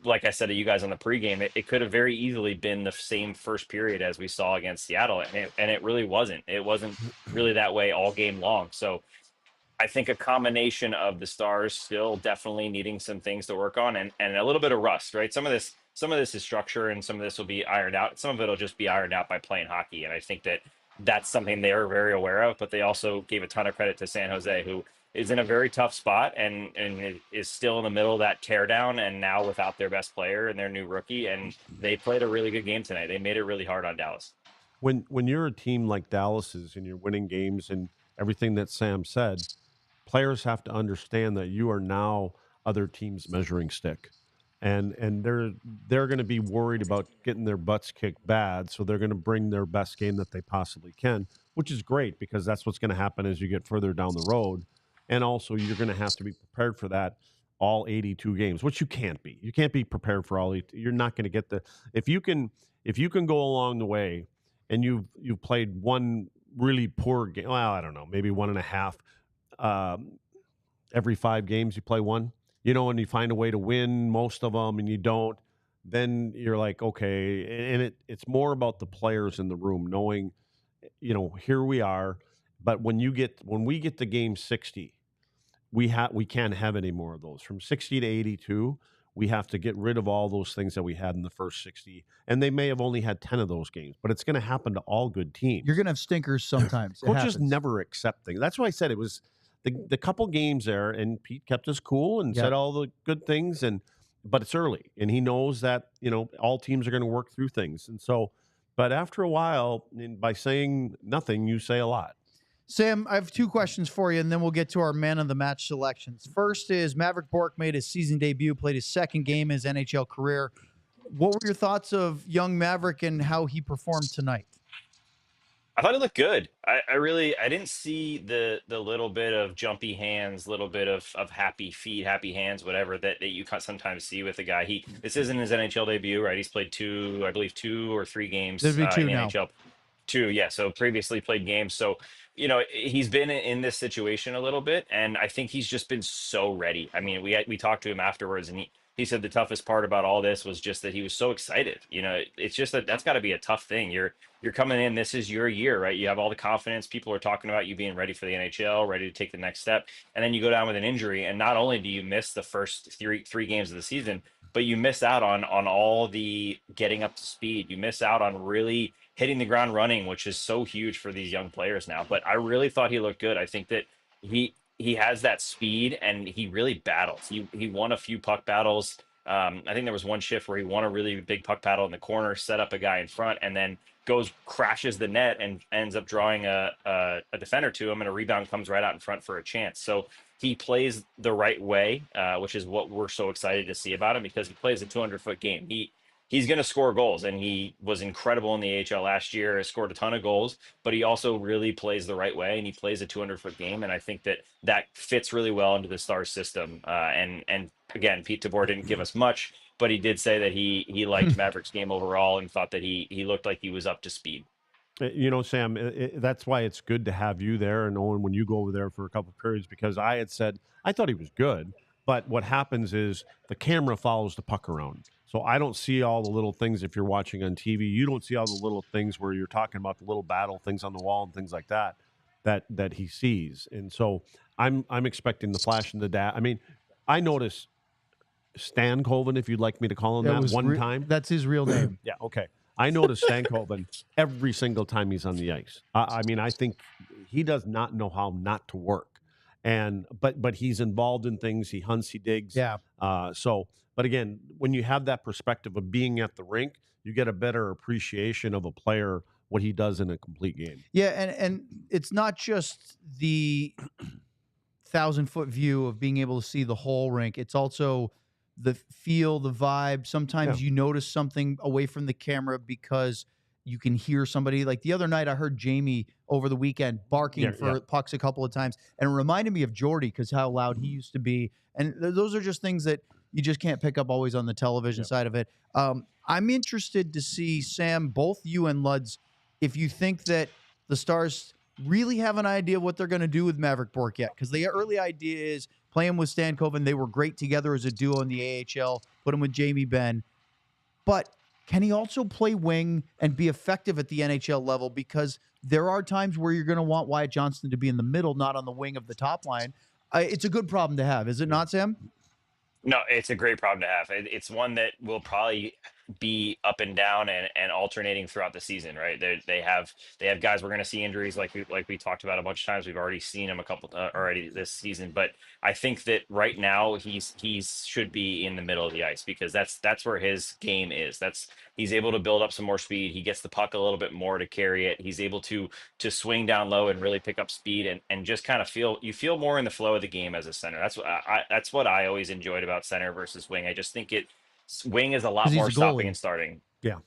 Like I said to you guys on the pregame, it could have very easily been the same first period as we saw against Seattle, and it really wasn't. It wasn't really that way all game long. So I think a combination of the Stars still definitely needing some things to work on, and a little bit of rust, right? Some of this is structure, and some of this will be ironed out. Some of it will just be ironed out by playing hockey, and I think that's something they're very aware of. But they also gave a ton of credit to San Jose, who is in a very tough spot and is still in the middle of that teardown, and now without their best player and their new rookie, and they played a really good game tonight. They made it really hard on Dallas. When you're a team like Dallas is and you're winning games and everything that Sam said, players have to understand that you are now other teams' measuring stick. And they're going to be worried about getting their butts kicked bad, so they're going to bring their best game that they possibly can, which is great because that's what's going to happen as you get further down the road. And also, you're going to have to be prepared for that all 82 games, which you can't be. You can't be prepared for all 82. You're not going to get if you can go along the way, and you've played one really poor game. Well, I don't know, maybe 1.5 every 5 games you play one. And you find a way to win most of them, and you don't. Then you're like, okay, and it's more about the players in the room knowing, here we are. But when we get to game 60. We can't have any more of those. From 60 to 82, we have to get rid of all those things that we had in the first 60. And they may have only had 10 of those games, but it's going to happen to all good teams. You're going to have stinkers sometimes. Coaches never accept things. That's why I said it was the couple games there, and Pete kept us cool and said all the good things. But it's early, and he knows that all teams are going to work through things. And so But after a while, by saying nothing, you say a lot. Sam, I have 2 questions for you, and then we'll get to our man of the match selections. First is Maverick Bourque made his season debut, played his second game in his NHL career. What were your thoughts of young Maverick and how he performed tonight? I thought it looked good. I didn't see the little bit of jumpy hands, little bit of happy feet, happy hands, whatever that you sometimes see with the guy. This isn't his NHL debut, right? He's played 2 or 3 games There'd be 2 in the now. NHL. 2, yeah. So previously played games. So, he's been in this situation a little bit, and I think he's just been so ready. I mean, we talked to him afterwards, and he said the toughest part about all this was just that he was so excited. It's just that's got to be a tough thing. You're coming in. This is your year, right? You have all the confidence. People are talking about you being ready for the NHL, ready to take the next step, and then you go down with an injury, and not only do you miss the first three games of the season, but you miss out on all the getting up to speed. You miss out on really hitting the ground running, which is so huge for these young players now. But I really thought he looked good. I think that he has that speed, and he really battles. He won a few puck battles. I think there was one shift where he won a really big puck battle in the corner, set up a guy in front, and then crashes the net and ends up drawing a defender to him, and a rebound comes right out in front for a chance. So he plays the right way, which is what we're so excited to see about him, because he plays a 200-foot game. He's going to score goals, and he was incredible in the AHL last year. He scored a ton of goals, but he also really plays the right way, and he plays a 200-foot game. And I think that fits really well into the Stars system. And again, Pete DeBoer didn't give us much, but he did say that he liked Maverick's game overall and thought that he looked like he was up to speed. Sam, that's why it's good to have you there, and Owen, when you go over there for a couple of periods, because I had said I thought he was good, but what happens is the camera follows the puck around. So I don't see all the little things. If you're watching on TV, you don't see all the little things where you're talking about the little battle things on the wall and things like that he sees. And so I'm expecting the flash in the dash. I mean, I noticed Stan Colvin, if you'd like me to call him that, one time. That's his real name. Yeah, okay. I noticed Stan Colvin every single time he's on the ice. I mean, I think he does not know how not to work. But he's involved in things. He hunts, he digs. Yeah. But again, when you have that perspective of being at the rink, you get a better appreciation of a player, what he does in a complete game. Yeah, and it's not just the 1,000-foot view of being able to see the whole rink. It's also the feel, the vibe. Sometimes you notice something away from the camera because you can hear somebody. Like the other night, I heard Jamie over the weekend barking for pucks a couple of times, and it reminded me of Jordy because how loud he used to be. And those are just things that you just can't pick up always on the television side of it. I'm interested to see, Sam, both you and Luds, if you think that the Stars really have an idea of what they're going to do with Maverick Bourque yet. Because the early idea is playing with Stan Colvin. They were great together as a duo in the AHL. Put him with Jamie Benn. But can he also play wing and be effective at the NHL level? Because there are times where you're going to want Wyatt Johnston to be in the middle, not on the wing of the top line. It's a good problem to have, is it not, Sam? No, it's a great problem to have. It's one that will probably be up and down and alternating throughout the season, right? They have guys we're going to see injuries like we talked about a bunch of times. We've already seen him a couple already this season, but I think that right now he should be in the middle of the ice because that's where his game is. He's able to build up some more speed. He gets the puck a little bit more to carry it. He's able to swing down low and really pick up speed and just kind of feel more in the flow of the game as a center. That's what I always enjoyed about center versus wing. I just think wing is a lot more stopping and starting. Yeah.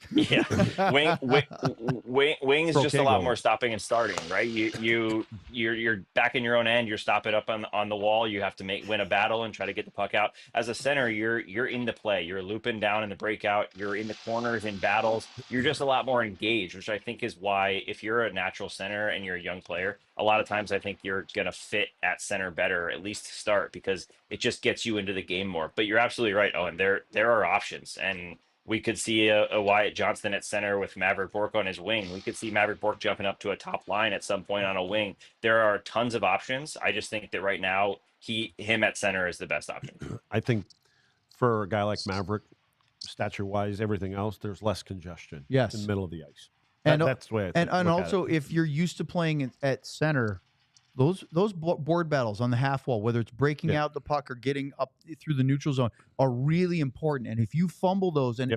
Wing is just a lot more stopping and starting, right? You're back in your own end. You're stopping up on the wall. You have to win a battle and try to get the puck out. As a center, you're into play. You're looping down in the breakout. You're in the corners in battles. You're just a lot more engaged, which I think is why if you're a natural center and you're a young player, a lot of times I think you're gonna fit at center better, at least to start, because it just gets you into the game more. But you're absolutely right, Owen. There are options and. We could see a Wyatt Johnston at center with Maverick Bourque on his wing. We could see Maverick Bourque jumping up to a top line at some point on a wing. There are tons of options. I just think that right now, him at center is the best option. I think for a guy like Maverick, stature-wise, everything else, there's less congestion in the middle of the ice. That's the way I think. And also, if you're used to playing at center, those board battles on the half wall, whether it's breaking out the puck or getting up through the neutral zone, are really important. And if you fumble those, and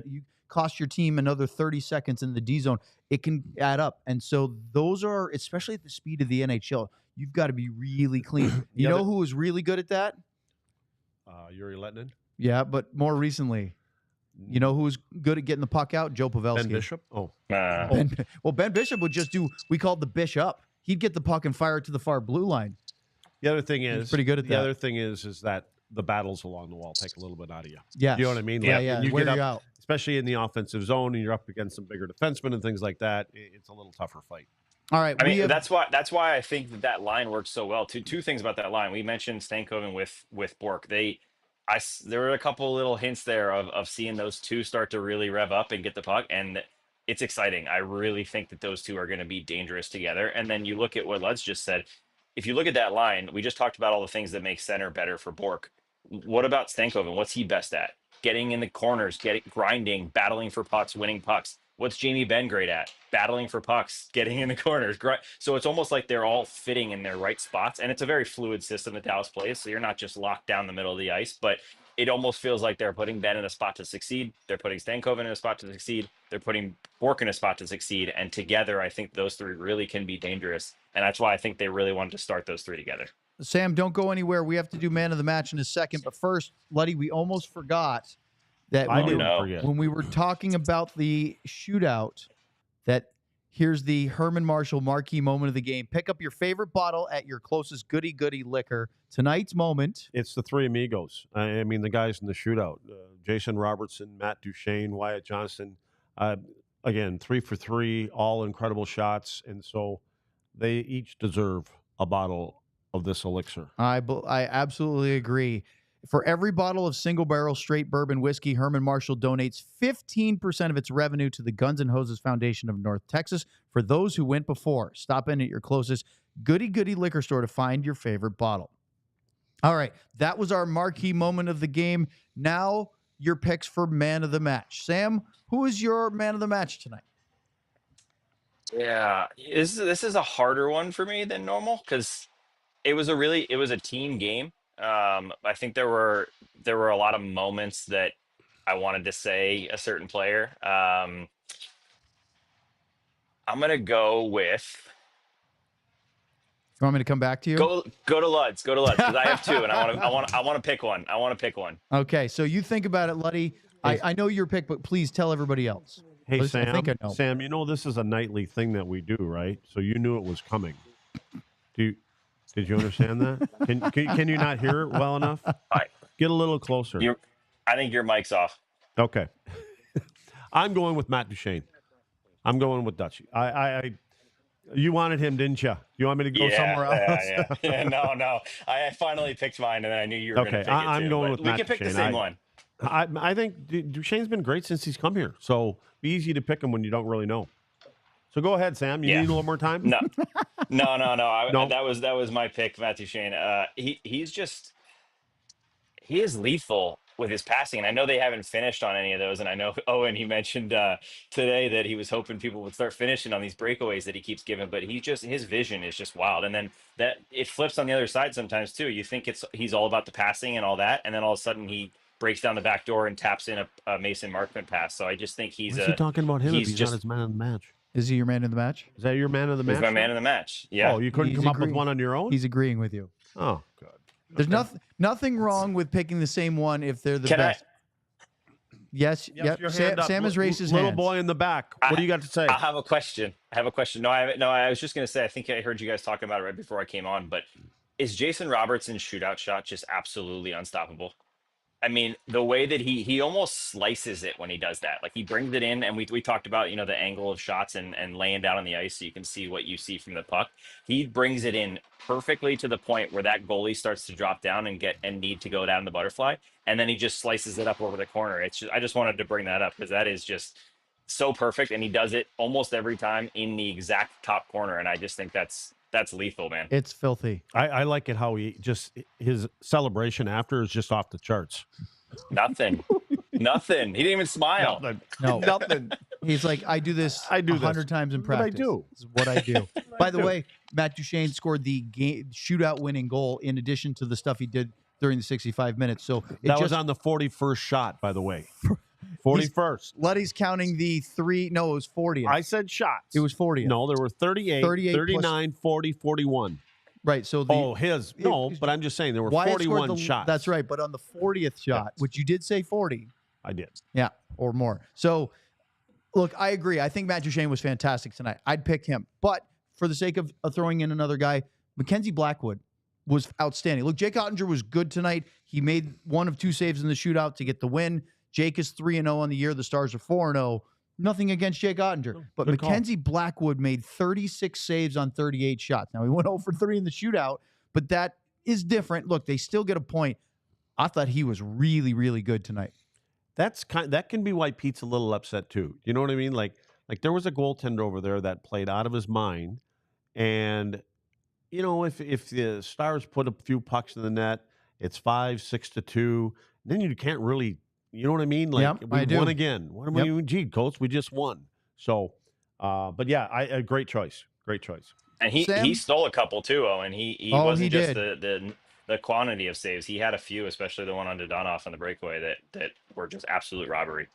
cost your team another 30 seconds in the D zone. It can add up. And so those are, especially at the speed of the NHL, you've got to be really clean. You know who was really good at that? Yuri Letnin. Yeah, but more recently, you know who was good at getting the puck out? Joe Pavelski. Ben Bishop? Ben Bishop would just do, we called the bish up. He'd get the puck and fire it to the far blue line. The other thing is, He's pretty good at that. The other thing is that the battles along the wall take a little bit out of you. Yeah. You know what I mean? Yeah, Like, yeah. when you Wear get you up, out. especially in the offensive zone, and you're up against some bigger defensemen and things like that, it's a little tougher fight. All right. I mean, that's why I think that line works so well. Two things about that line. We mentioned Stankoven with Bork. There were a couple little hints there of seeing those two start to really rev up and get the puck, and it's exciting. I really think that those two are going to be dangerous together. And then you look at what Lutz just said. If you look at that line, we just talked about all the things that make center better for Bork. What about Stankoven? What's he best at? Getting in the corners, grinding, battling for pucks, winning pucks. What's Jamie Benn great at? Battling for pucks, getting in the corners. So it's almost like they're all fitting in their right spots. And it's a very fluid system that Dallas plays. So you're not just locked down the middle of the ice, but it almost feels like they're putting Ben in a spot to succeed. They're putting Stankoven in a spot to succeed. They're putting Bork in a spot to succeed. And together, I think those three really can be dangerous. And that's why I think they really wanted to start those three together. Sam, don't go anywhere. We have to do man of the match in a second. But first, Luddy, we almost forgot that when we were talking about the shootout, that here's the Herman Marshall marquee moment of the game. Pick up your favorite bottle at your closest goody liquor. Tonight's moment. It's the three amigos. I mean, the guys in the shootout. Jason Robertson, Matt Duchene, Wyatt Johnston. Again, 3 for 3, all incredible shots. And so they each deserve a bottle of this elixir. I absolutely agree. For every bottle of single-barrel straight bourbon whiskey, Herman Marshall donates 15% of its revenue to the Guns N' Hoses Foundation of North Texas for those who went before. Stop in at your closest goody liquor store to find your favorite bottle. All right, that was our marquee moment of the game. Now, your picks for man of the match. Sam, who is your man of the match tonight? Yeah, this is a harder one for me than normal because it was a team game. I think there were a lot of moments that I wanted to say a certain player. I'm gonna go with. You want me to come back to you? Go to Luds. Go to Luds because I have two, and I want to pick one. I want to pick one. Okay, so you think about it, Luddy. I know your pick, but please tell everybody else. Hey, Sam. I think I know. Sam, you know this is a nightly thing that we do, right? So you knew it was coming. Did you understand that? Can you not hear it well enough? Right. Get a little closer. I think your mic's off. Okay. I'm going with Matt Duchene. I'm going with Dutchie. You wanted him, didn't you? You want me to go somewhere else? Yeah. No. I finally picked mine, and then I knew you were going to pick it too. I'm going with Matt We can pick the same one. I think Duchene's been great since he's come here. So be easy to pick him when you don't really know. So go ahead, Sam. You need a little more time? No. That was my pick, Matt Duchene. He is lethal with his passing. And I know they haven't finished on any of those. And I know Owen, he mentioned today that he was hoping people would start finishing on these breakaways that he keeps giving. But his vision is just wild. And then that it flips on the other side sometimes too. You think he's all about the passing and all that, and then all of a sudden he breaks down the back door and taps in a Mason Markman pass. So I just think he's talking about him. He's not his man of the match. Is he your man of the match? Is that your man of the match? He's my man of the match. Yeah. Oh, you couldn't come up with one on your own? He's agreeing with you. Oh, good. There's nothing wrong with picking the same one if they're the best. Yes. Yep. Sam has raised his hand. Little boy in the back. What do you got to say? I have a question. No, I was just going to say, I think I heard you guys talking about it right before I came on, but is Jason Robertson's shootout shot just absolutely unstoppable? I mean, the way that he almost slices it when he does that. Like he brings it in, and we talked about, the angle of shots and laying down on the ice so you can see what you see from the puck. He brings it in perfectly to the point where that goalie starts to drop down and need to go down the butterfly, and then he just slices it up over the corner. I just wanted to bring that up because that is just so perfect, and he does it almost every time in the exact top corner, and I just think that's lethal, man. It's filthy. I like it how his celebration after is just off the charts. Nothing. He didn't even smile. Nothing. He's like, I do this 100 times in practice. What I do. This is what I do. By the way, Matt Duchene scored the shootout winning goal in addition to the stuff he did during the 65 minutes. So that was on the 41st shot, by the way. 41st. Luddy's counting the 3. No, it was 40. I said shots. It was 40. No, there were 38, 39, 40, 41. Right. So but I'm just saying there were Wyatt 41 shots. That's right. But on the 40th shot, which you did say 40. I did. Yeah, or more. So, look, I agree. I think Matt Duchene was fantastic tonight. I'd pick him. But for the sake of throwing in another guy, Mackenzie Blackwood was outstanding. Look, Jake Oettinger was good tonight. He made 1 of 2 saves in the shootout to get the win. Jake is 3-0 on the year. The Stars are 4-0. Nothing against Jake Oettinger. But Mackenzie Blackwood made 36 saves on 38 shots. Now, he went 0 for 3 in the shootout, but that is different. Look, they still get a point. I thought he was really, really good tonight. That can be why Pete's a little upset too. You know what I mean? Like there was a goaltender over there that played out of his mind, and you know if the Stars put a few pucks in the net, it's 5-6-2. Then you can't really, you know what I mean? Like we won again. What am I mean? Gee, coach, we just won. So, but yeah, a great choice. Great choice. And he stole a couple too, Owen. He wasn't just the quantity of saves. He had a few, especially the one on Dodonov on the breakaway that were just absolute robbery.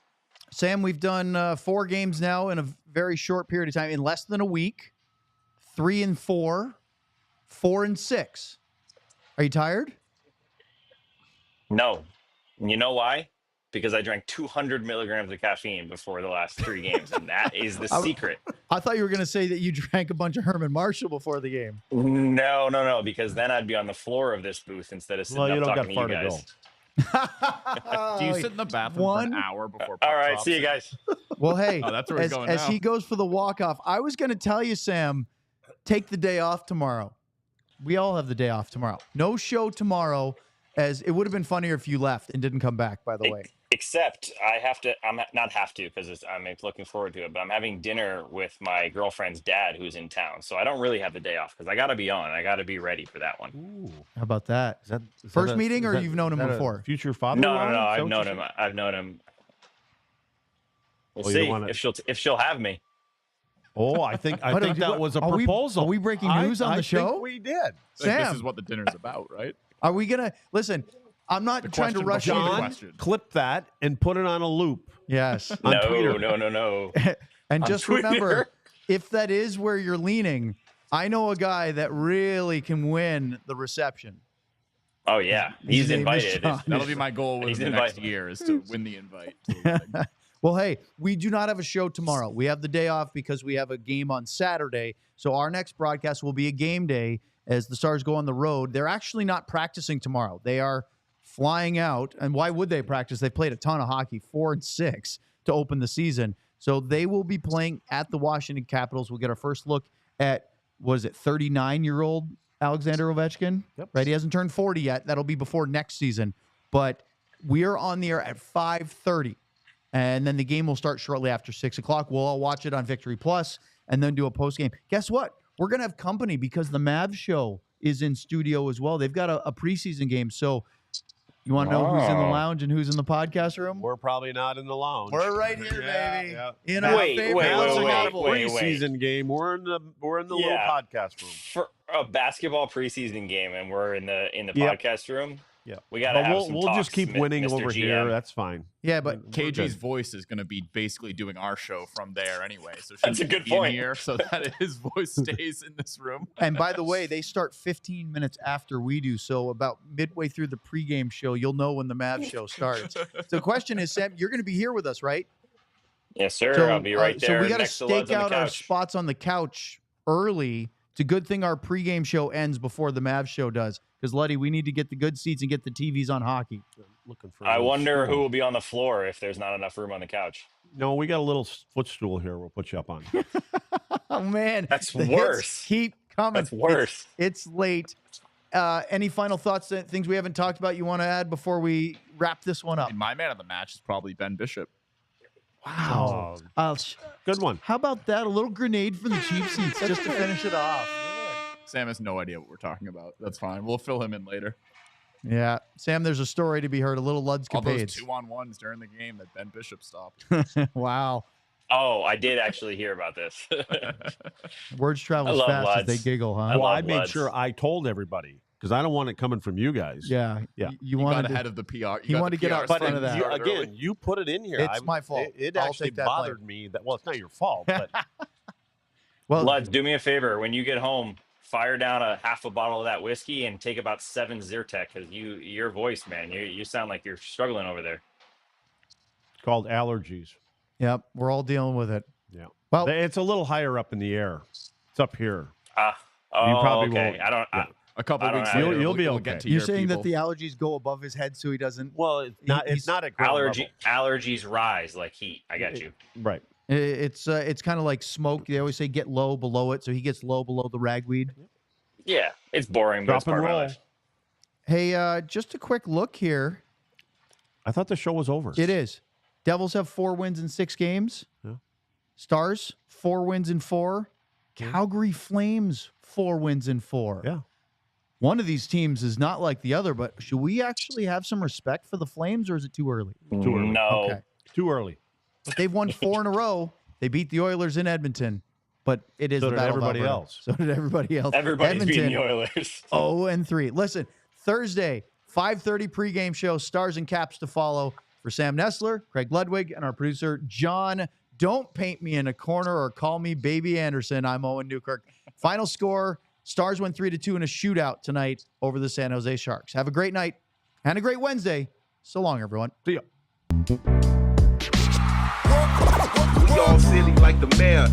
Sam, we've done 4 games now in a very short period of time, in less than a week. 3-4, 4-6. Are you tired? No. And you know why? Because I drank 200 milligrams of caffeine before the last 3 games, and that is the secret. I thought you were going to say that you drank a bunch of Herman Marshall before the game. No, because then I'd be on the floor of this booth instead of sitting up talking to you guys. Do you sit in the bathroom for an hour before puck All right, drops? see you guys. Well, hey, that's where he's going as now. he goes for the walk-off, I was going to tell you, Sam, take the day off tomorrow. We all have the day off tomorrow. No show tomorrow, as it would have been funnier if you left and didn't come back, by the way. Except I'm not have to because I'm looking forward to it, but I'm having dinner with my girlfriend's dad who's in town. So I don't really have the day off because I got to be on. I got to be ready for that one. Ooh. How about that? Is that First meeting or you've known him before? Future father? No. I've known him. We'll see if she'll have me. Oh, I think that was a proposal. Are we breaking news on the show? I think we did. Sam, this is what the dinner's about, right? Are we going to listen? I'm not trying to rush you. John, clip that and put it on a loop. Yes. On Twitter. No. And just remember, if that is where you're leaning, I know a guy that really can win the reception. Oh, yeah. He's invited. That'll be my goal within the next year is to win the invite. Well, hey, we do not have a show tomorrow. We have the day off because we have a game on Saturday. So our next broadcast will be a game day as the Stars go on the road. They're actually not practicing tomorrow. They are flying out. And why would they practice? They played a ton of hockey, 4-6 to open the season. So they will be playing at the Washington Capitals. We'll get our first look at, 39-year-old Alexander Ovechkin? Yep. Right? He hasn't turned 40 yet. That'll be before next season. But we are on the air at 5:30. And then the game will start shortly after 6 o'clock. We'll all watch it on Victory Plus and then do a post game. Guess what? We're going to have company because the Mavs show is in studio as well. They've got a preseason game. So you want to know who's in the lounge and who's in the podcast room? We're probably not in the lounge. We're right here, baby. Yeah. In our favorite preseason game. We're in the little podcast room. For a basketball preseason game, and we're in the podcast room. Yeah, we gotta have some we'll talks, just keep winning Mr. over GM. here. That's fine. Yeah, but KG's voice is going to be basically doing our show from there anyway. So that's a good point. Here so that his voice stays in this room. And by the way, they start 15 minutes after we do. So about midway through the pregame show, you'll know when the Mavs show starts. So the question is, Sam, you're going to be here with us, right? Yes, sir. So, I'll be right there. So we got to next to Luds stake on the out our couch. spots on the couch early. It's a good thing our pregame show ends before the Mavs show does. Because, Luddy, we need to get the good seats and get the TVs on hockey. Looking for. I wonder who will be on the floor if there's not enough room on the couch. No, we got a little footstool here. We'll put you up on. Oh, man. That's the worse. hits keep coming. That's worse. It's late. Any final thoughts, things we haven't talked about you want to add before we wrap this one up? And my man of the match is probably Ben Bishop. Wow. Good one. How about that? A little grenade for the cheap seats just to finish it off. Sam has no idea what we're talking about. That's fine. We'll fill him in later. Yeah. Sam, there's a story to be heard. A little Luds All those capades. 2-on-1s during the game that Ben Bishop stopped. Wow. Oh, I did actually hear about this. Words travel as fast as they giggle, huh? Well, I made Luds. sure I told everybody because I don't want it coming from you guys. Yeah. Yeah. You got wanted ahead of the PR. he wanted to get out in front of that. You put it in here. It's my fault. It I'll actually take that bothered me. Well, it's not your fault, but Well, Luds, do me a favor. When you get home, fire down a half a bottle of that whiskey and take about 7 Zyrtec, because your voice, man, you sound like you're struggling over there. it's called allergies. yep, we're all dealing with it. Yeah. Well, It's a little higher up in the air. It's up here. Oh, probably okay. won't. I don't. Yeah. A couple I don't weeks know. later, You'll be we'll okay. get to you're your saying people. that the allergies go above his head so he doesn't. Well, it's not. It's not at ground level. Allergies rise like heat. I got you. Right. It's kind of like smoke. They always say get low below it, so he gets low below the ragweed. Yeah, it's boring, but Drop it's part and of my roll. life. Hey, just a quick look here. I thought the show was over. It is. Devils have 4 wins in 6 games. Yeah. Stars 4 wins in 4. Calgary Flames 4 wins in 4. Yeah. One of these teams is not like the other, but should we actually have some respect for the Flames, or is it too early? Too early. No. Okay. Too early. But they've won 4 in a row. They beat the Oilers in Edmonton, but it is So the did battle of everybody Alberta. else. So did everybody else. Everybody's beating the Edmonton, Oilers. 0-3. Listen, Thursday, 5:30 pregame show, Stars and Caps to follow. For Sam Nestler, Craig Ludwig, and our producer, John, don't paint me in a corner or call me Baby Anderson. I'm Owen Newkirk. Final score, Stars win 3-2 in a shootout tonight over the San Jose Sharks. Have a great night and a great Wednesday. So long, everyone. See ya. We all silly like the mayor.